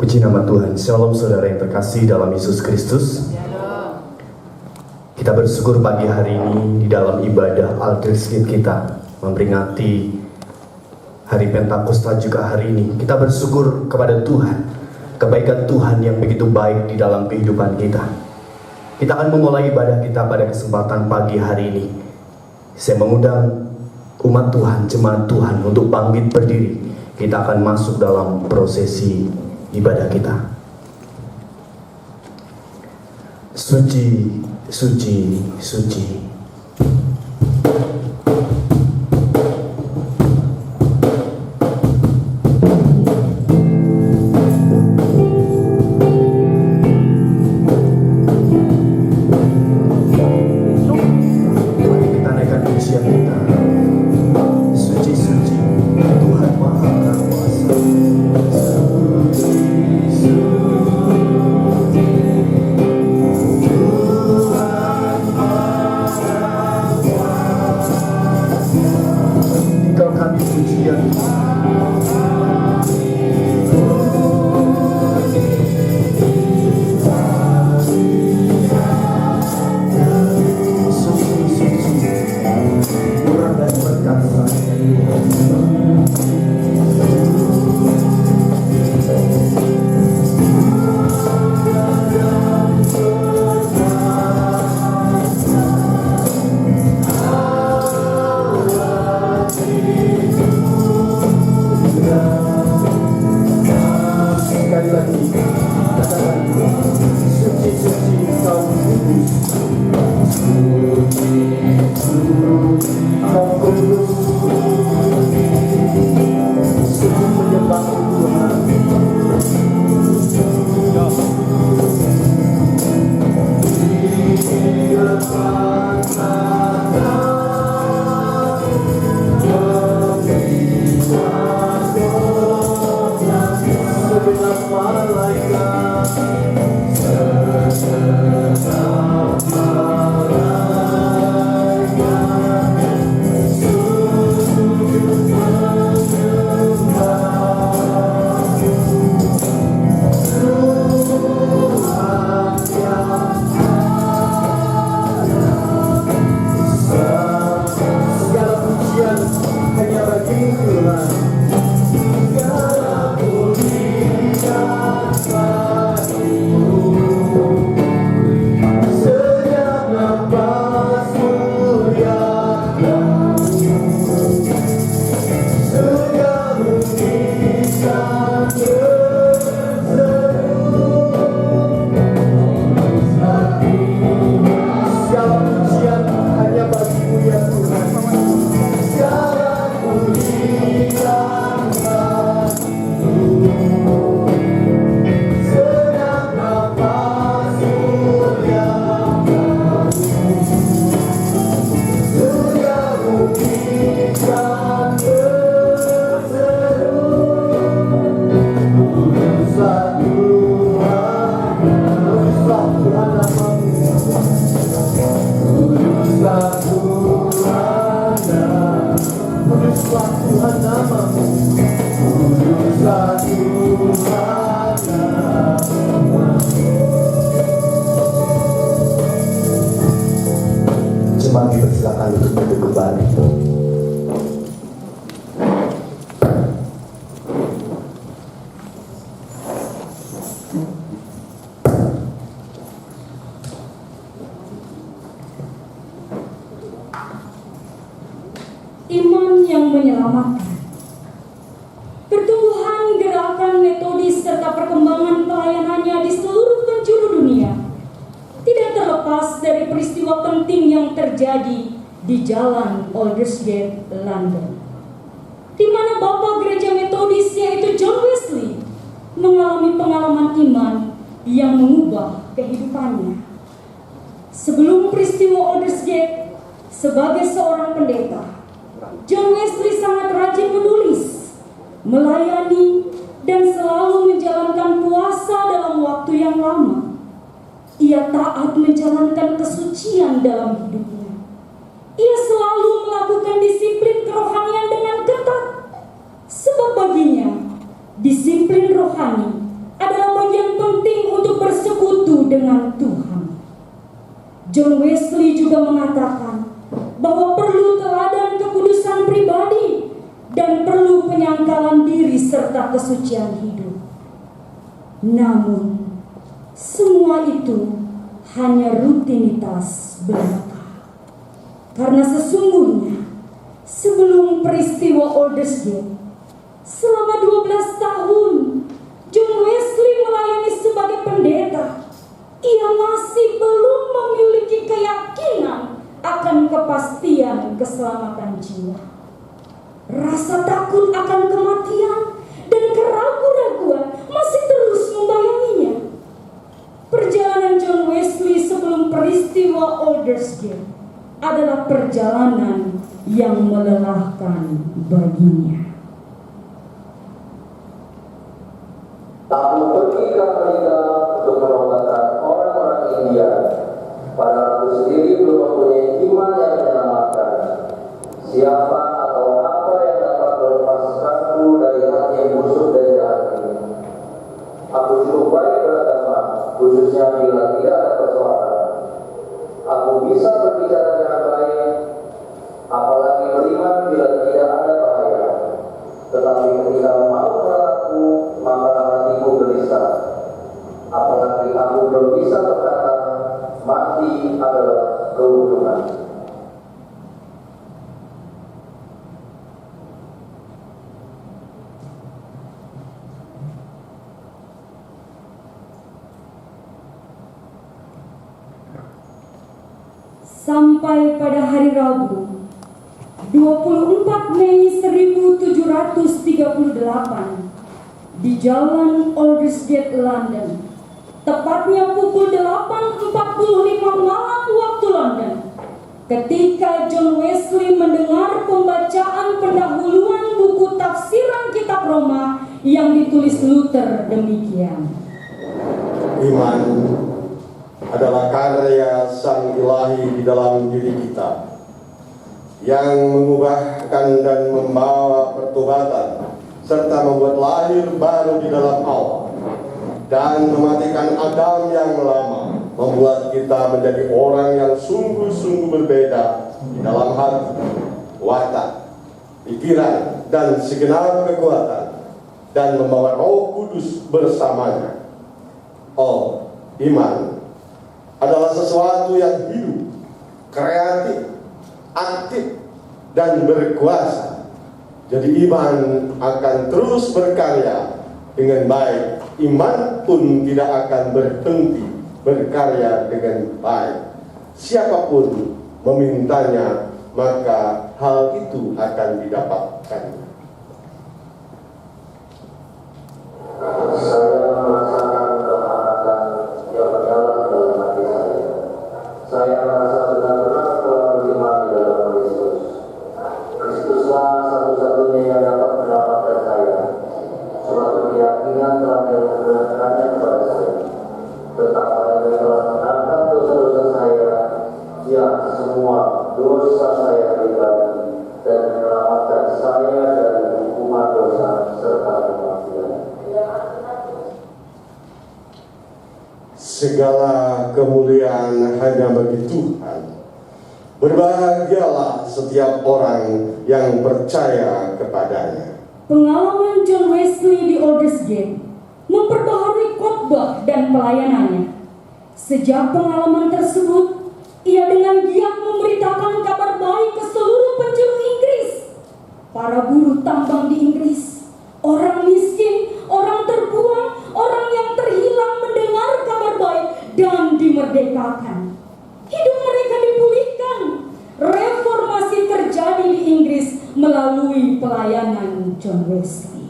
Puji nama Tuhan. Shalom saudara yang terkasih dalam Yesus Kristus. Kita bersyukur pagi hari ini di dalam ibadah Alkitab kita memperingati hari Pentakosta juga hari ini. Kita bersyukur kepada Tuhan, kebaikan Tuhan yang begitu baik di dalam kehidupan kita. Kita akan memulai ibadah kita pada kesempatan pagi hari ini. Saya mengundang umat Tuhan, jemaat Tuhan untuk bangkit berdiri. Kita akan masuk dalam prosesi ibadah kita. Suci, suci, suci. Iman yang menyelamatkan. Pertumbuhan gerakan metodis serta perkembangan pelayanannya di seluruh penjuru dunia tidak terlepas dari peristiwa penting yang terjadi di Jalan Aldersgate, London, di mana Bapa Gereja Metodis yaitu John Wesley mengalami pengalaman iman yang mengubah kehidupannya. Sebelum peristiwa Aldersgate, sebagai seorang pendeta, John Wesley sangat rajin menulis, melayani, dan selalu menjalankan puasa dalam waktu yang lama. Ia taat menjalankan kesucian dalam hidupnya. Ia selalu melakukan disiplin kerohanian dengan ketat, sebab baginya disiplin rohani adalah bagian penting untuk bersekutu dengan Tuhan. John Wesley juga mengatakan bahwa perlu teladan kekudusan pribadi dan perlu penyangkalan diri serta kesucian hidup. Namun, semua itu hanya rutinitas belaka. Karena sesungguhnya, sebelum peristiwa Aldersgate, selama 12 tahun, John Wesley melayani sebagai pendeta. Ia masih belum memiliki keyakinan akan kepastian keselamatan jiwa. Rasa takut akan kematian dan keraguan-raguan masih terus membayanginya. Perjalanan John Wesley sebelum peristiwa Aldersgate adalah perjalanan yang melelahkan baginya. Aku pergi ke Amerika untuk menobatkan orang-orang India. Padahal aku sendiri belum mempunyai iman yang menyelamatkan. Siapa atau apa yang dapat melepaskanku dari hati yang busuk dan jahat ini? Aku cukup baik beragama, khususnya bila tidak ada persoalan. Aku bisa berbicara dengan baik, apalagi beriman bila tidak ada bahaya. Tetapi ketika mau berlaku, maka hatiku gelisah. Apalagi aku belum bisa berkata, mati adalah keuntungan. Sampai pada hari Rabu, 24 Mei 1738, di Jalan Aldersgate, London, tepatnya pukul 8.45 malam waktu London, ketika John Wesley mendengar pembacaan pendahuluan buku tafsiran kitab Roma yang ditulis Luther demikian. Iman adalah karya Sang Ilahi di dalam diri kita yang mengubahkan dan membawa pertobatan serta membuat lahir baru di dalam Allah dan mematikan Adam yang lama, membuat kita menjadi orang yang sungguh-sungguh berbeda di dalam hati, watak, pikiran, dan segenap kekuatan, dan membawa Roh Kudus bersamanya. Oh, iman adalah sesuatu yang hidup, kreatif, aktif, dan berkuasa. Jadi iman akan terus berkarya dengan baik. Iman pun tidak akan berhenti berkarya dengan baik. Siapapun memintanya, maka hal itu akan didapatkan. Saya merasakan kehangatan yang mendalam dalam hati saya. Saya merasa benar-benar telah beriman di dalam Kristus. Kristuslah satu-satunya yang dapat menyelamatkan saya. Suatu keyakinan telah dianugerahkannya kepada saya. Betapa Dia telah mengangkat dosa-dosa saya, ya semua dosa saya pribadi, dan menyelamatkan saya dari hukuman dosa serta kematian. Segala kemuliaan hanya bagi Tuhan. Berbahagialah setiap orang yang percaya kepadanya. Pengalaman John Wesley di Aldersgate memperbaharui khotbah dan pelayanannya. Sejak pengalaman tersebut, ia dengan giat memberitakan kabar baik ke seluruh penjuru Inggris. Para buruh tambang di Inggris, orang miskin, orang terbuang, orang yang terhilang mendengar kabar baik dan dimerdekakan. Hidup mereka dipulihkan. Reformasi terjadi di Inggris melalui pelayanan John Wesley.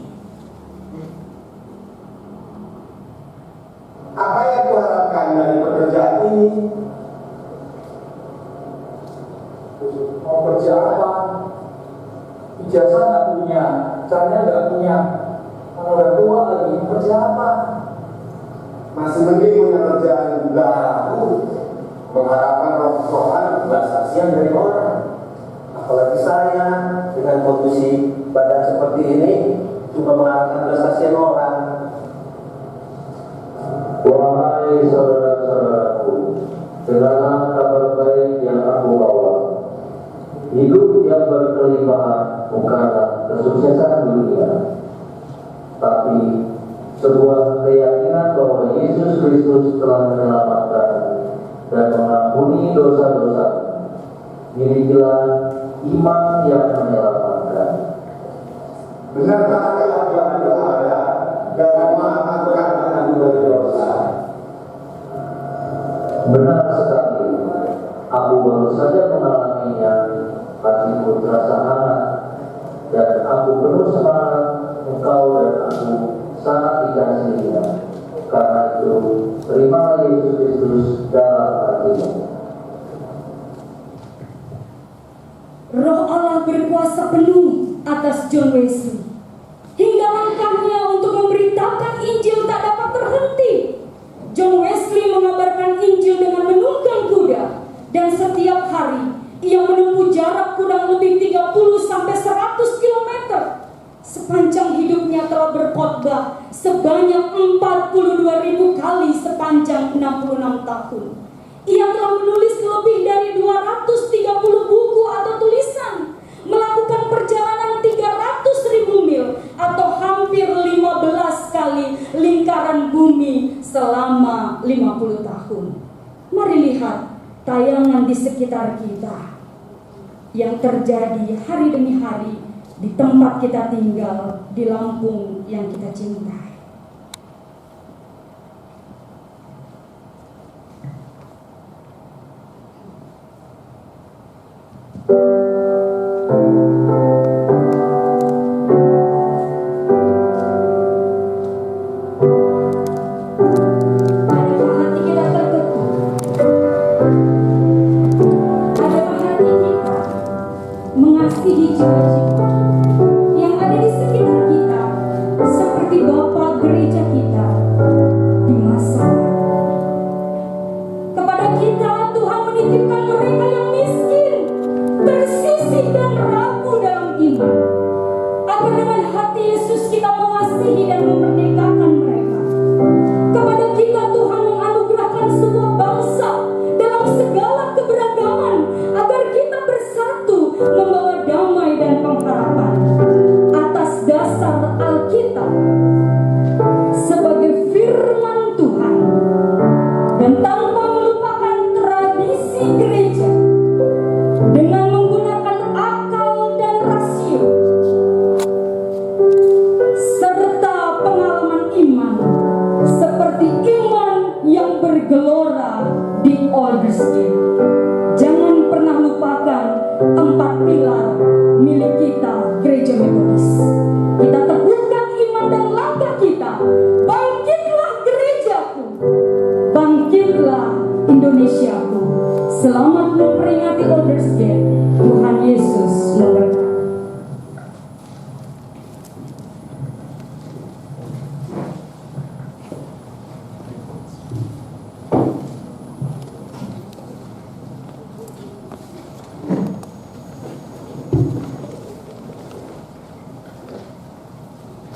Apa yang kuharapkan dari pekerjaan ini? Mau kerja apa? Ijazah nggak punya, caranya nggak punya. Kalau udah tua lagi, kerja apa? Masih mending punya kerjaan baru, mengharapkan roh-rohan Nggak saksian dari orang. Apalagi saya dengan kondisi badan seperti ini, juga mengharapkan kesaksian orang. Hai saudara-saudaraku, dengarlah kabar baik yang aku bawa. Hidup yang berkelimpahan bukanlah kesuksesan dunia, tapi sebuah keyakinan bahwa Yesus Kristus telah menyelamatkan dan mengampuni dosa-dosa. Milikilah iman yang menyelamatkan. Benarkah keadilan itu ada dan memaafkan akan dari dosa? Benar sekali, aku baru saja mengalaminya. Hatiku terasa hangat dan aku penuh semangat. Engkau dan aku sangat dikasihinya. Karena itu, terimalah Yesus Kristus dalam hatimu. Roh Allah berkuasa penuh atas John Wesley, hingga langkahnya untuk memberitakan Injil tak dapat terhenti. John Wesley mengabarkan Injil dengan menunggang kuda, dan setiap hari ia menempuh jarak kurang lebih 30-100 km. Sepanjang hidupnya telah berkhotbah sebanyak 42.000 kali sepanjang 66 tahun. Ia telah menulis lebih dari 230 buku atau tulisan, melakukan perjalanan 300.000 mil atau hampir 15 kali lingkaran bumi selama 50 tahun. Mari lihat tayangan di sekitar kita yang terjadi hari demi hari di tempat kita tinggal, di Lampung yang kita cintai. Mengasihi jiwa-jiwa yang ada di sekitar kita, seperti Bapa gereja kita di masa lalu. Kepada kita Tuhan menitipkan mereka yang miskin, tersisih dan rapuh dalam iman, agar dengan hati Yesus kita mengasihi dan memerdekakan mereka. Kepada kita Tuhan menganugerahkan sebuah bangsa dalam segala keberagaman, agar kita bersatu membawa damai dan pengharapan atas dasar Alkitab sebagai firman Tuhan, dan tanpa melupakan tradisi gereja dengan menggunakan akal dan rasio serta pengalaman iman seperti iman yang bergelora di Aldersgate. Jangan pernah lupakan 4 pilar milik kita, Gereja Metodis. Kita teguhkan iman dan langkah kita. Bangkitlah gerejaku, bangkitlah Indonesiaku. Selamat memperingati Aldersgate. Tuhan Yesus memberkati.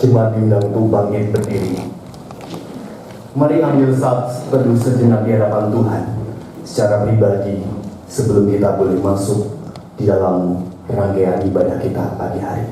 Jemaat diundang untuk bangkit berdiri. Mari ambil saat teduh sejenak di hadapan Tuhan secara pribadi sebelum kita boleh masuk di dalam rangkaian ibadah kita pagi hari.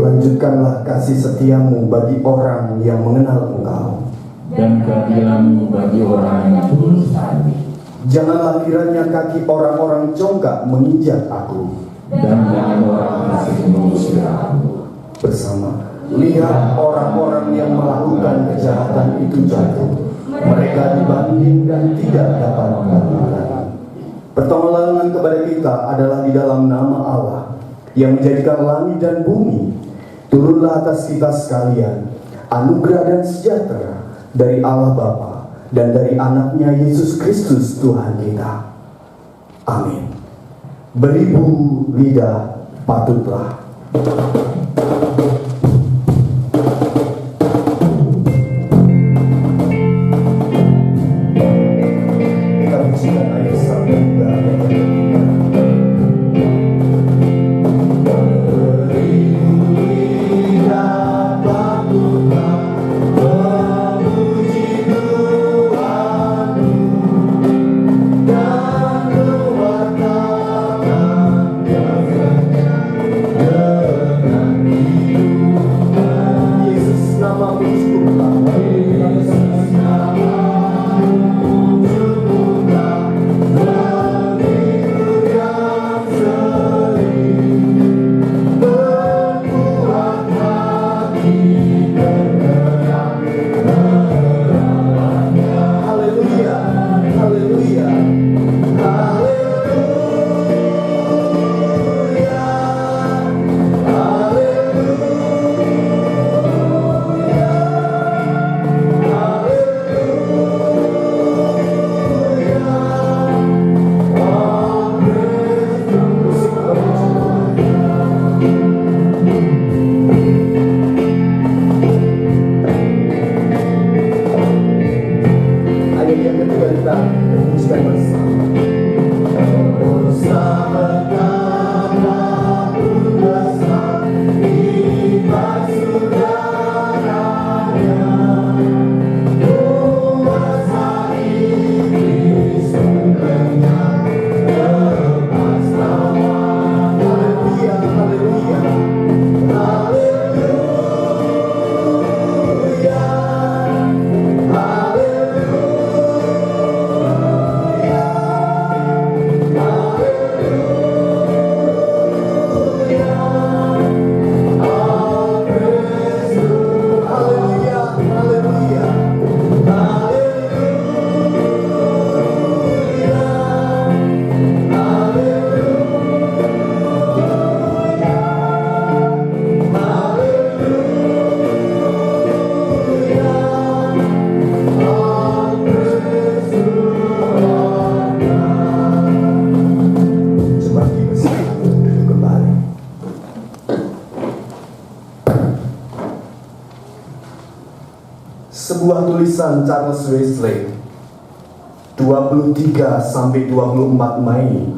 Lanjutkanlah kasih setiamu bagi orang yang mengenal Engkau, dan keadilanmu bagi orang yang tulus hati. Janganlah kiranya kaki orang-orang congkak menginjak aku, dan jangan orang asing mengusir aku. Bersama, lihat orang-orang yang melakukan kejahatan itu jatuh, mereka dibanding dan tidak dapat dilakukan. Pertolongan kepada kita adalah di dalam nama Allah yang menjadikan langit dan bumi. Turunlah atas kita sekalian anugerah dan sejahtera dari Allah Bapa dan dari anaknya Yesus Kristus Tuhan kita. Amin. Beribu lidah patutlah. Kita bersihkan air sabda. Sebuah tulisan Charles Wesley 23 sampai 24 Mei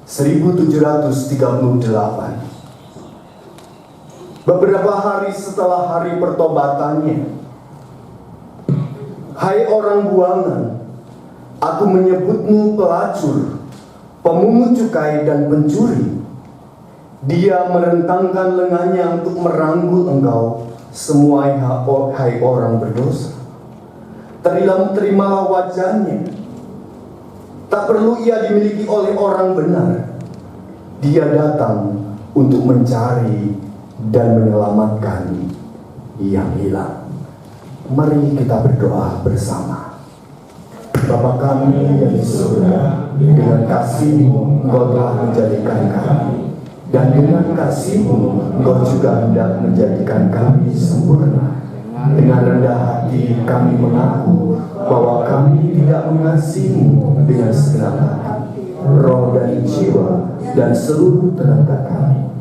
1738. Beberapa hari setelah hari pertobatannya, hai orang buangan, aku menyebutmu pelacur, pemungut cukai dan pencuri. Dia merentangkan lengannya untuk merangkul engkau, semua hai orang berdosa. Terimalah wajahnya. Tak perlu ia dimiliki oleh orang benar. Dia datang untuk mencari dan menyelamatkan yang hilang. Mari kita berdoa bersama. Bapa kami yang di surga, dengan kasih-Mu Engkau telah menjadikan kami, dan dengan kasih-Mu Engkau juga hendak menjadikan kami sempurna. Dengan rendah hati kami mengaku bahwa kami tidak mengasihi-Mu dengan segenap hati, roh dan jiwa dan seluruh tenaga kami.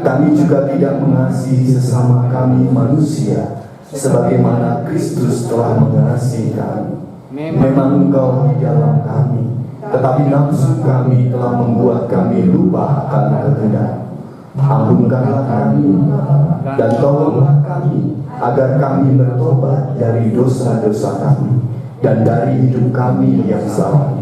Kami juga tidak mengasihi sesama kami manusia sebagaimana Kristus telah mengasihi kami. Memang Engkau di dalam kami, tetapi nafsu kami telah membuat kami lupa akan kehendak. Ampunkanlah kami dan tolonglah kami agar kami bertobat dari dosa-dosa kami dan dari hidup kami yang salah.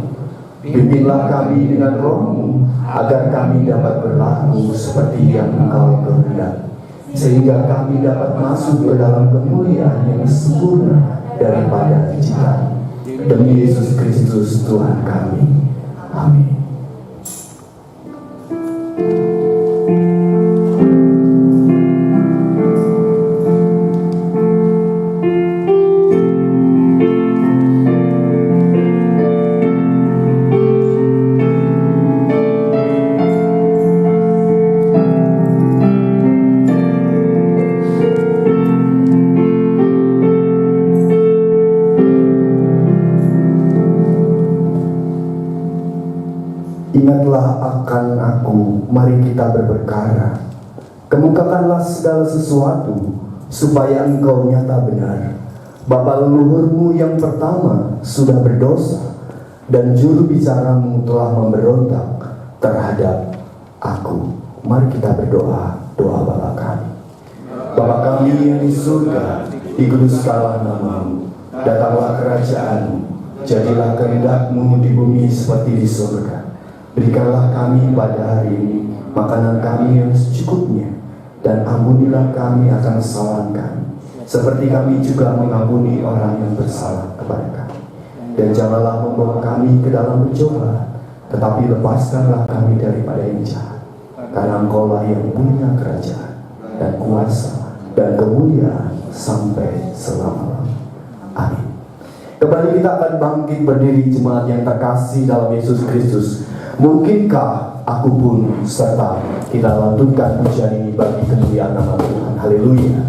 Pimpinlah kami dengan Roh-Mu agar kami dapat berlaku seperti yang Engkau kehendaki, sehingga kami dapat masuk ke dalam kemuliaan yang sempurna daripada cita. Demi Yesus Kristus Tuhan kami. Amin. Ingatlah akan aku, mari kita berperkara. Kemukakanlah segala sesuatu, supaya engkau nyata benar. Bapa leluhurmu yang pertama sudah berdosa, dan juru bicaramu telah memberontak terhadap aku. Mari kita berdoa, doa Bapa kami. Bapa kami yang di surga, dikuduskanlah namamu, datanglah kerajaanmu, jadilah kehendak-Mu di bumi seperti di surga. Berikanlah kami pada hari ini makanan kami yang secukupnya, dan ampunilah kami akan kesalahan kami, seperti kami juga mengampuni orang yang bersalah kepada kami. Dan janganlah membawa kami ke dalam pencobaan, tetapi lepaskanlah kami daripada yang jahat. Karena Engkau-lah yang punya kerajaan dan kuasa dan kemuliaan sampai selama-lamanya. Amin. Kembali kita akan bangkit berdiri, jemaat yang terkasih dalam Yesus Kristus. Mungkinkah aku pun serta kita lantunkan pujian ini bagi kemuliaan nama Tuhan. Haleluya.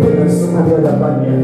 Bersama di hadapannya.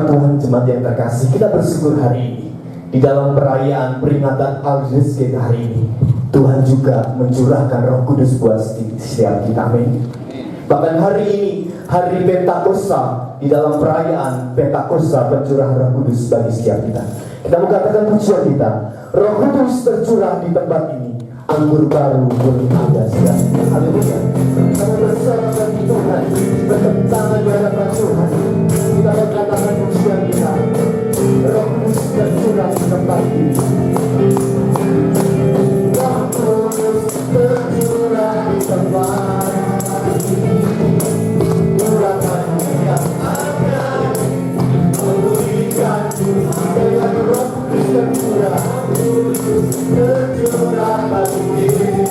Tuhan, jemaat yang terkasih, kita bersyukur hari ini di dalam perayaan peringatan Al-Rizkit hari ini Tuhan juga mencurahkan Roh Kudus buat setiap kita. Amin. Bahkan hari ini, hari Pentakosta, di dalam perayaan Pentakosta pencurahan Roh Kudus bagi setiap kita. Kita mengatakan pujian kita, Roh Kudus tercurah di tempat ini, anggur baru boleh ada siap. Haleluya. Kita bersama Tuhan, bertepuk tangan di hadapan Tuhan. Kita mengatakan pujian kita, Roh Kudus tercurah di tempat ini. Roh Kudus tercurah di tempat ini. Curahkan yang akan memulihkan dengan Roh Kudus tercurah pagi ini.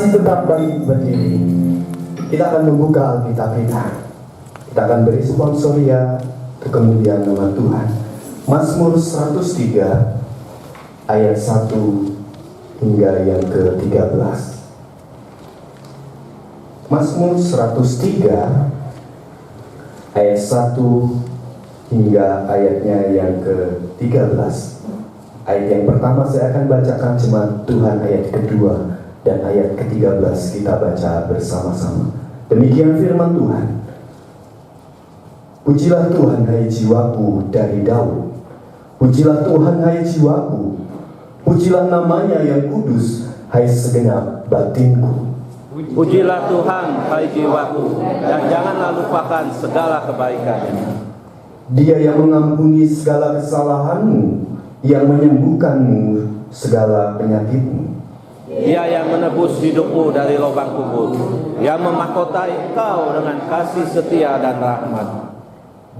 masih tetap baik berdiri, kita akan membuka Alkitab kita. Kita akan beri sponsoria kemuliaan nama Tuhan. Mazmur 103 ayat 1 hingga yang ke-13. Mazmur 103 ayat 1 hingga ayatnya yang ke-13. Ayat yang pertama saya akan bacakan jemaat Tuhan, ayat kedua dan ayat ke-13 kita baca bersama-sama. Demikian firman Tuhan. Pujilah Tuhan hai jiwaku dari Daud. Pujilah Tuhan hai jiwaku. Pujilah namanya yang kudus hai segenap batinku. Pujilah Tuhan hai jiwaku, dan janganlah lupakan segala kebaikannya. Dia yang mengampuni segala kesalahanmu, yang menyembuhkanmu segala penyakitmu. Dia yang menebus hidupmu dari lubang kubur, yang memahkotai kau dengan kasih setia dan rahmat.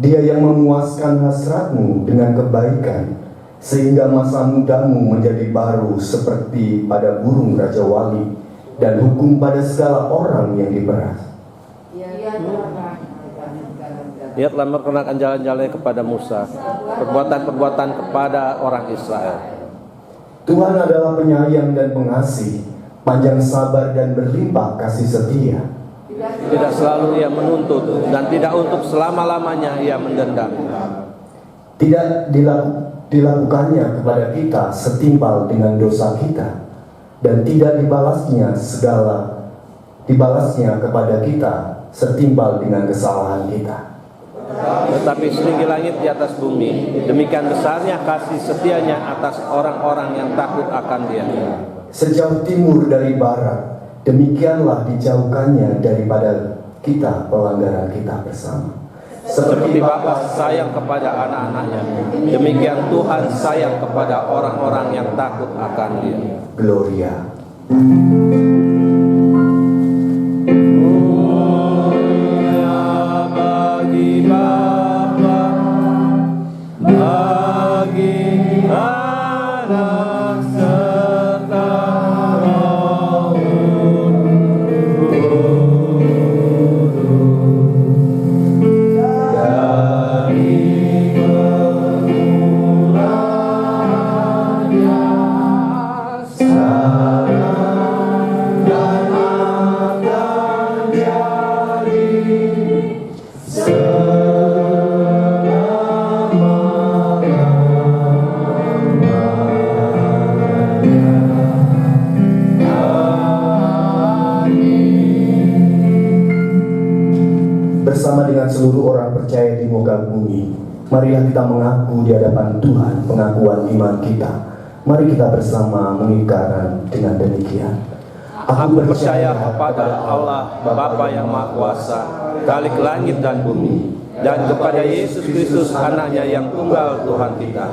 Dia yang memuaskan hasratmu dengan kebaikan, sehingga masa mudamu menjadi baru seperti pada burung Raja Wali, dan hukum pada segala orang yang diperas. Dia telah memperkenalkan jalan-jalannya kepada Musa, perbuatan-perbuatan kepada orang Israel. Tuhan adalah penyayang dan pengasih, panjang sabar dan berlimpah kasih setia. Tidak selalu ia menuntut, dan tidak untuk selama-lamanya ia mendendam. Tidak dilakukannya kepada kita setimpal dengan dosa kita, dan tidak dibalasnya kepada kita setimpal dengan kesalahan kita. Tetapi setinggi langit di atas bumi, demikian besarnya kasih setianya atas orang-orang yang takut akan Dia. Sejauh timur dari barat, demikianlah dijauhkannya daripada kita pelanggaran kita bersama. Seperti Bapa sayang kepada anak-anaknya, demikian Tuhan sayang kepada orang-orang yang takut akan Dia. Gloria. Bagi Bapa, bagi Anak serta Roh Kudus, dari permulaan sekarang dan akan jadi Bersama dengan seluruh orang percaya di muka bumi, marilah kita mengaku di hadapan Tuhan pengakuan iman kita. Mari kita bersama mengikrarkan dengan demikian. Aku percaya kepada Allah Bapa yang Maha Kuasa, Khalik langit dan bumi, dan kepada Yesus Kristus anaknya yang tunggal Tuhan kita,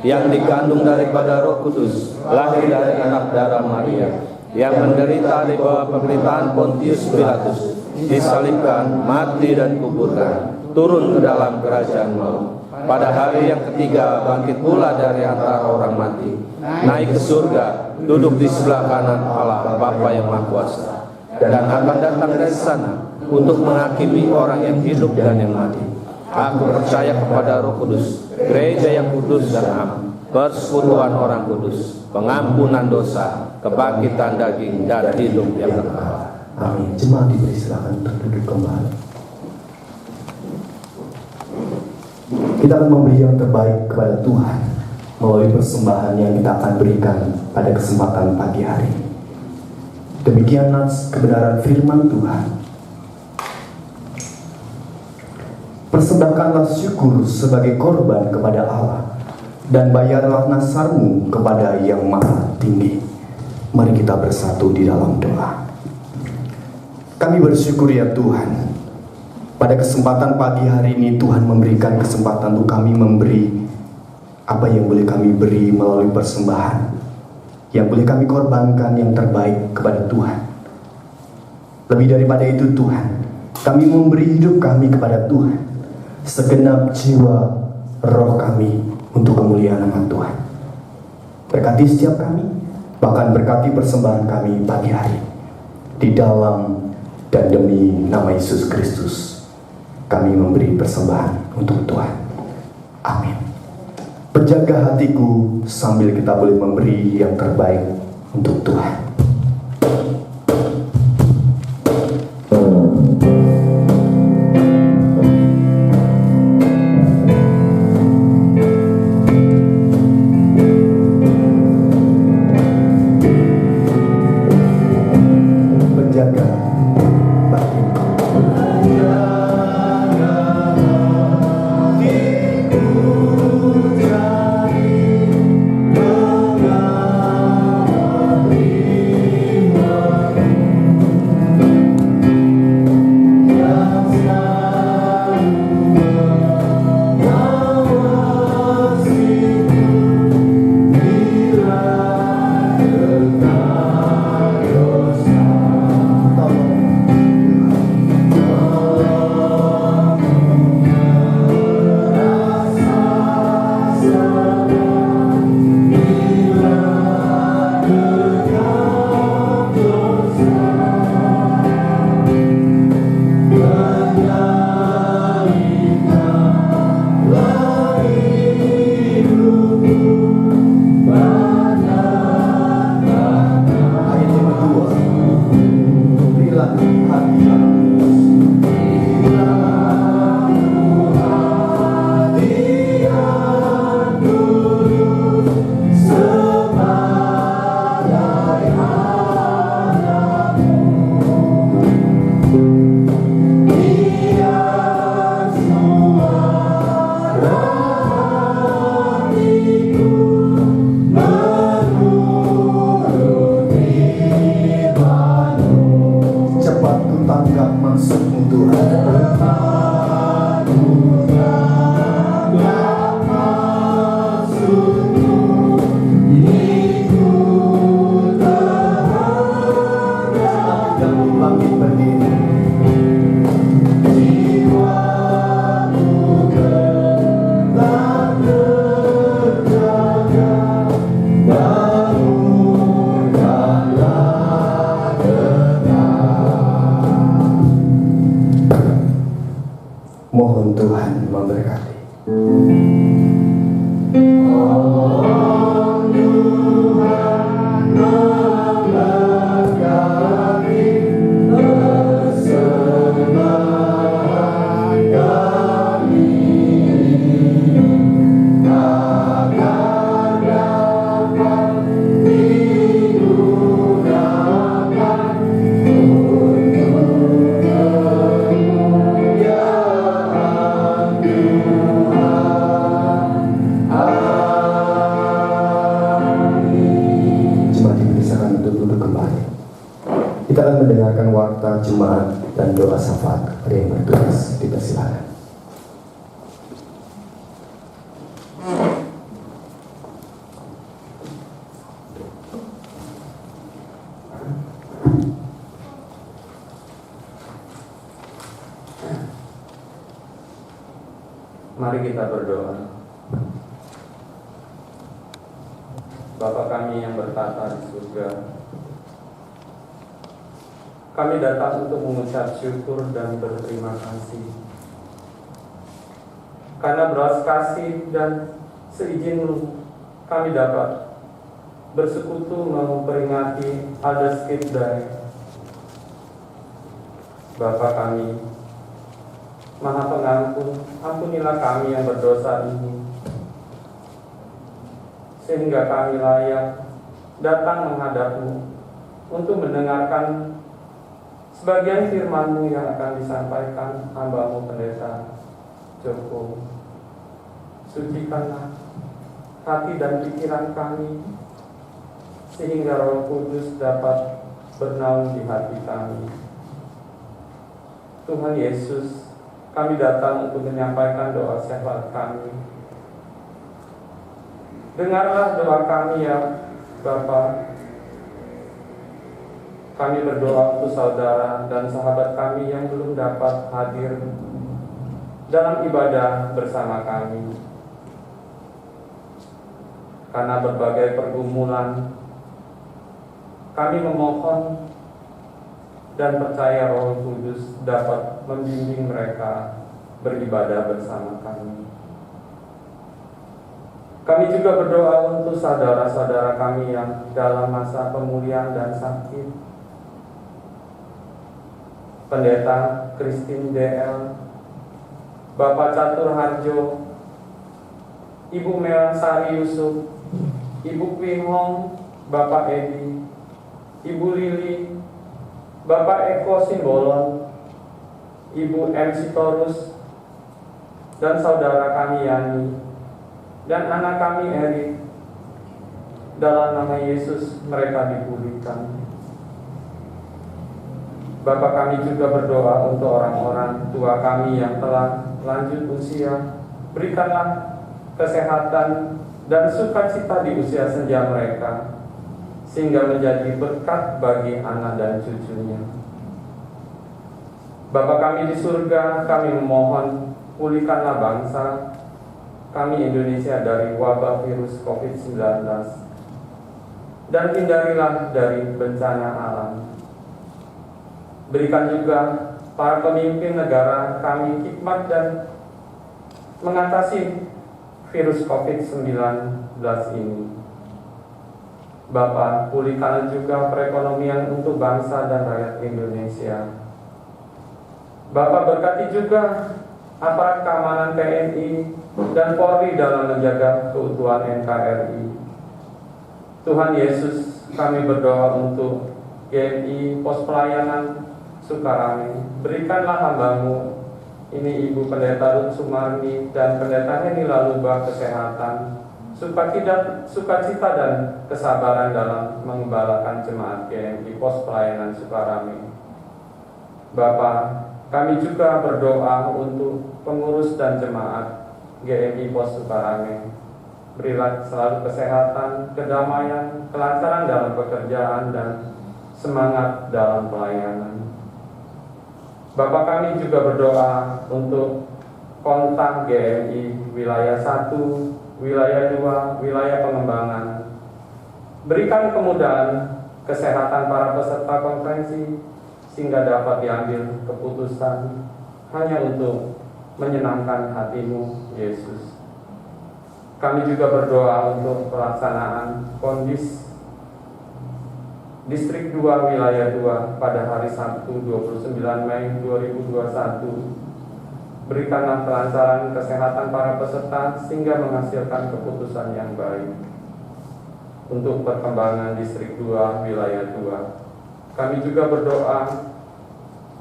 yang dikandung daripada Roh Kudus, lahir dari anak darah Maria, yang menderita di bawah pemerintahan Pontius Pilatus, disalibkan, mati dan kuburkan, turun ke dalam kerajaan maut. Pada hari yang ketiga bangkit pula dari antara orang mati, naik ke surga, duduk di sebelah kanan Allah Bapa yang Maha Kuasa, dan akan datang dari sana untuk menghakimi orang yang hidup dan yang mati. Aku percaya kepada Roh Kudus, gereja yang kudus dan am, persekutuan orang kudus, pengampunan dosa, kebangkitan daging dan hidup yang kekal. Amin. Jemaat dipersilakan untuk duduk kembali. Kita akan memberi yang terbaik kepada Tuhan melalui persembahan yang kita akan berikan pada kesempatan pagi hari. Demikian kebenaran firman Tuhan. Persembahkanlah syukur sebagai korban kepada Allah, dan bayarlah nasarmu kepada Yang Maha Tinggi. Mari kita bersatu di dalam doa. Kami bersyukur ya Tuhan, pada kesempatan pagi hari ini Tuhan memberikan kesempatan untuk kami memberi apa yang boleh kami beri melalui persembahan, yang boleh kami korbankan yang terbaik kepada Tuhan. Lebih daripada itu Tuhan, kami memberi hidup kami kepada Tuhan, segenap jiwa roh kami untuk kemuliaan nama Tuhan. Berkati setiap kami, bahkan berkati persembahan kami pagi hari. Di dalam dan demi nama Yesus Kristus, kami memberi persembahan untuk Tuhan. Amin. Penjaga hatiku sambil kita boleh memberi yang terbaik untuk Tuhan. Mohon Tuhan memberkati. Kita akan mendengarkan warta jemaat dan doa syafaat. Ada yang bertugas, dipersilakan. Mari kita berdoa. Bapa kami yang bertata di surga, kami datang untuk mengucap syukur dan berterima kasih karena belas kasih dan seizin-Mu kami dapat bersekutu memperingati Aldersgate Day. Bapa kami Maha Pengampun, ampunilah kami yang berdosa ini, sehingga kami layak datang menghadap-Mu untuk mendengarkan sebagian firman-Mu yang akan disampaikan hamba-Mu Pendeta Joko. Sucikanlah hati dan pikiran kami, sehingga Roh Kudus dapat bernaung di hati kami. Tuhan Yesus, kami datang untuk menyampaikan doa syafaat kami. Dengarlah doa kami ya Bapa. Kami berdoa untuk saudara dan sahabat kami yang belum dapat hadir dalam ibadah bersama kami. Karena berbagai pergumulan, kami memohon dan percaya Roh Kudus dapat membimbing mereka beribadah bersama kami. Kami juga berdoa untuk saudara-saudara kami yang dalam masa pemulihan dan sakit. Pendeta Christine DL, Bapak Catur Harjo, Ibu Melansari Yusuf, Ibu Kwi Hong, Bapak Edi, Ibu Lili, Bapak Eko Simbolon, Ibu M. Sitorus, dan saudara kami Yani, dan anak kami Erik. Dalam nama Yesus mereka dipulihkan. Bapak kami juga berdoa untuk orang-orang tua kami yang telah lanjut usia. Berikanlah kesehatan dan sukacita di usia senja mereka, sehingga menjadi berkat bagi anak dan cucunya. Bapa kami di surga, kami memohon pulihkanlah bangsa kami Indonesia dari wabah virus COVID-19 dan hindarilah dari bencana alam. Berikan juga para pemimpin negara kami hikmat dan mengatasi virus COVID-19 ini. Bapa, pulihkan juga perekonomian untuk bangsa dan rakyat Indonesia. Bapa, berkati juga aparat keamanan TNI dan Polri dalam menjaga keutuhan NKRI. Tuhan Yesus, kami berdoa untuk GMI Pos Pelayanan Sukarame. Berikanlah hamba-Mu ini Ibu Pendeta Ruth Sumarni dan Pendeta Heni Laluba kesehatan, sukacita dan kesabaran dalam mengembalakan jemaat GMI Pos Pelayanan Sukarame. Bapa, kami juga berdoa untuk pengurus dan jemaat GMI Pos Sukarame. Berilah selalu kesehatan, kedamaian, kelancaran dalam pekerjaan, dan semangat dalam pelayanan. Bapak kami juga berdoa untuk kontak GMI wilayah 1, wilayah 2, wilayah pengembangan. Berikan kemudahan kesehatan para peserta konferensi sehingga dapat diambil keputusan hanya untuk menyenangkan hati-Mu, Yesus. Kami juga berdoa untuk pelaksanaan kondis Distrik 2 Wilayah 2 pada hari Sabtu 29 Mei 2021. Berikanlah kelancaran kesehatan para peserta sehingga menghasilkan keputusan yang baik. Untuk perkembangan Distrik 2 Wilayah 2, kami juga berdoa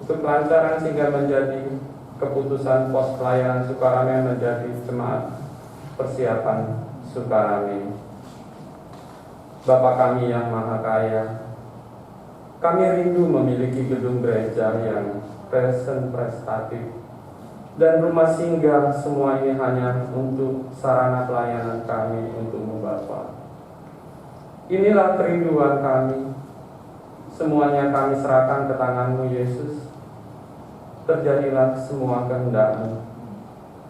untuk kelancaran sehingga menjadi keputusan Pos Pelayanan Sukarame menjadi jemaat persiapan Sukarame. Bapa kami yang Maha Kaya, kami rindu memiliki gedung gereja yang representatif dan rumah singgah. Semua ini hanya untuk sarana pelayanan kami untuk-Mu Bapa. Inilah kerinduan kami. Semuanya kami serahkan ke tangan-Mu, Yesus. Terjadilah semua kehendak-Mu.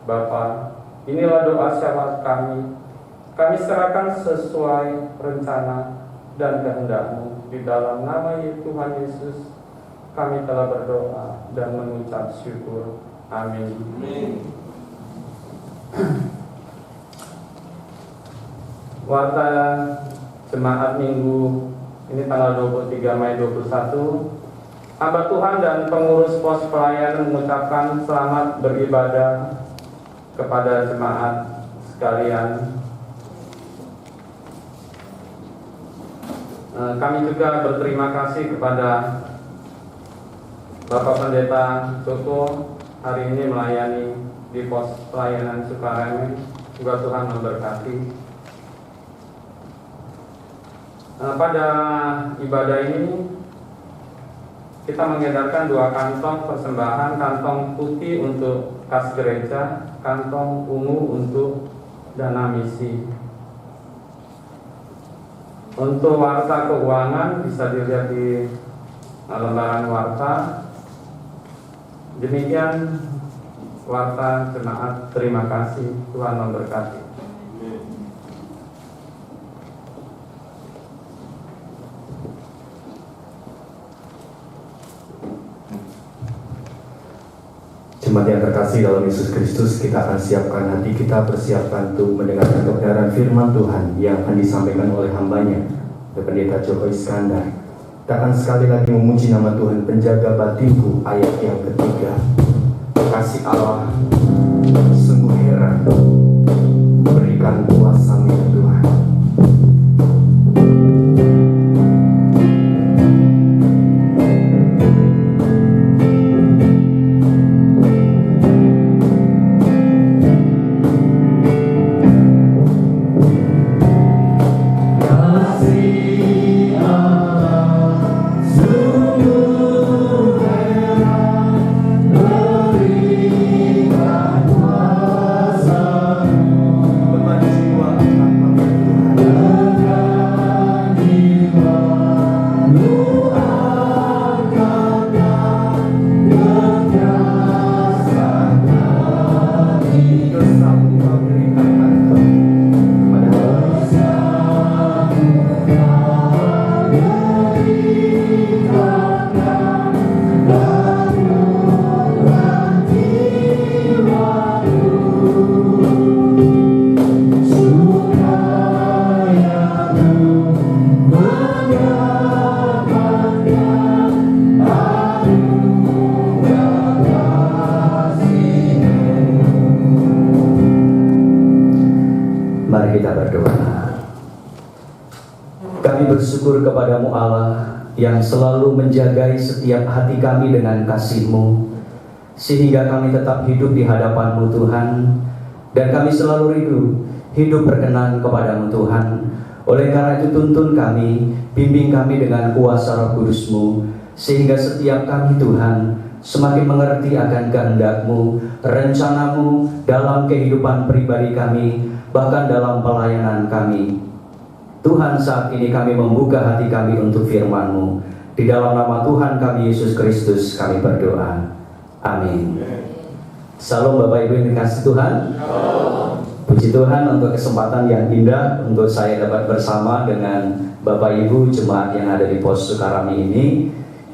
Bapa, inilah doa syafaat kami. Kami serahkan sesuai rencana dan kehendak-Mu. Di dalam nama Tuhan Yesus, kami telah berdoa dan mengucap syukur. Amin. Warta Jemaat Minggu ini tanggal 23 Mei 21. Hamba Tuhan dan pengurus pos pelayanan mengucapkan selamat beribadah kepada jemaat sekalian. Kami juga berterima kasih kepada Bapak Pendeta Joko hari ini melayani di pos pelayanan Sukarame. Semoga Tuhan memberkati. Pada ibadah ini kita mengedarkan 2 kantong persembahan, kantong putih untuk kas gereja, kantong ungu untuk dana misi. Untuk warta keuangan bisa dilihat di lembaran warta. Demikian warta jemaat. Terima kasih, Tuhan memberkati. Jemaat yang terkasih dalam Yesus Kristus, kita akan siapkan hati kita, persiapkan untuk mendengarkan kebenaran firman Tuhan yang akan disampaikan oleh hambanya, Pendeta Joko Iskandar. Kita akan sekali lagi memuji nama Tuhan, penjaga batinku, ayat yang ketiga. Kasih Allah sungguh heran, berikan kuasa-Mu ya Tuhan. Mari kita berdoa. Kami bersyukur kepadamu Allah yang selalu menjagai setiap hati kami dengan kasih-Mu, sehingga kami tetap hidup di hadapan-Mu Tuhan, dan kami selalu rindu hidup berkenan kepadamu Tuhan. Oleh karena itu tuntun kami, bimbing kami dengan kuasa Roh Kudus-Mu, sehingga setiap kami Tuhan semakin mengerti akan kehendak-Mu, rencana-Mu dalam kehidupan pribadi kami, bahkan dalam pelayanan kami. Tuhan, saat ini kami membuka hati kami untuk firman-Mu. Di dalam nama Tuhan kami Yesus Kristus kami berdoa. Amin. Salam Bapak Ibu yang dikasihi Tuhan. Puji Tuhan untuk kesempatan yang indah untuk saya dapat bersama dengan Bapak Ibu jemaat yang ada di Pos Sukarami ini.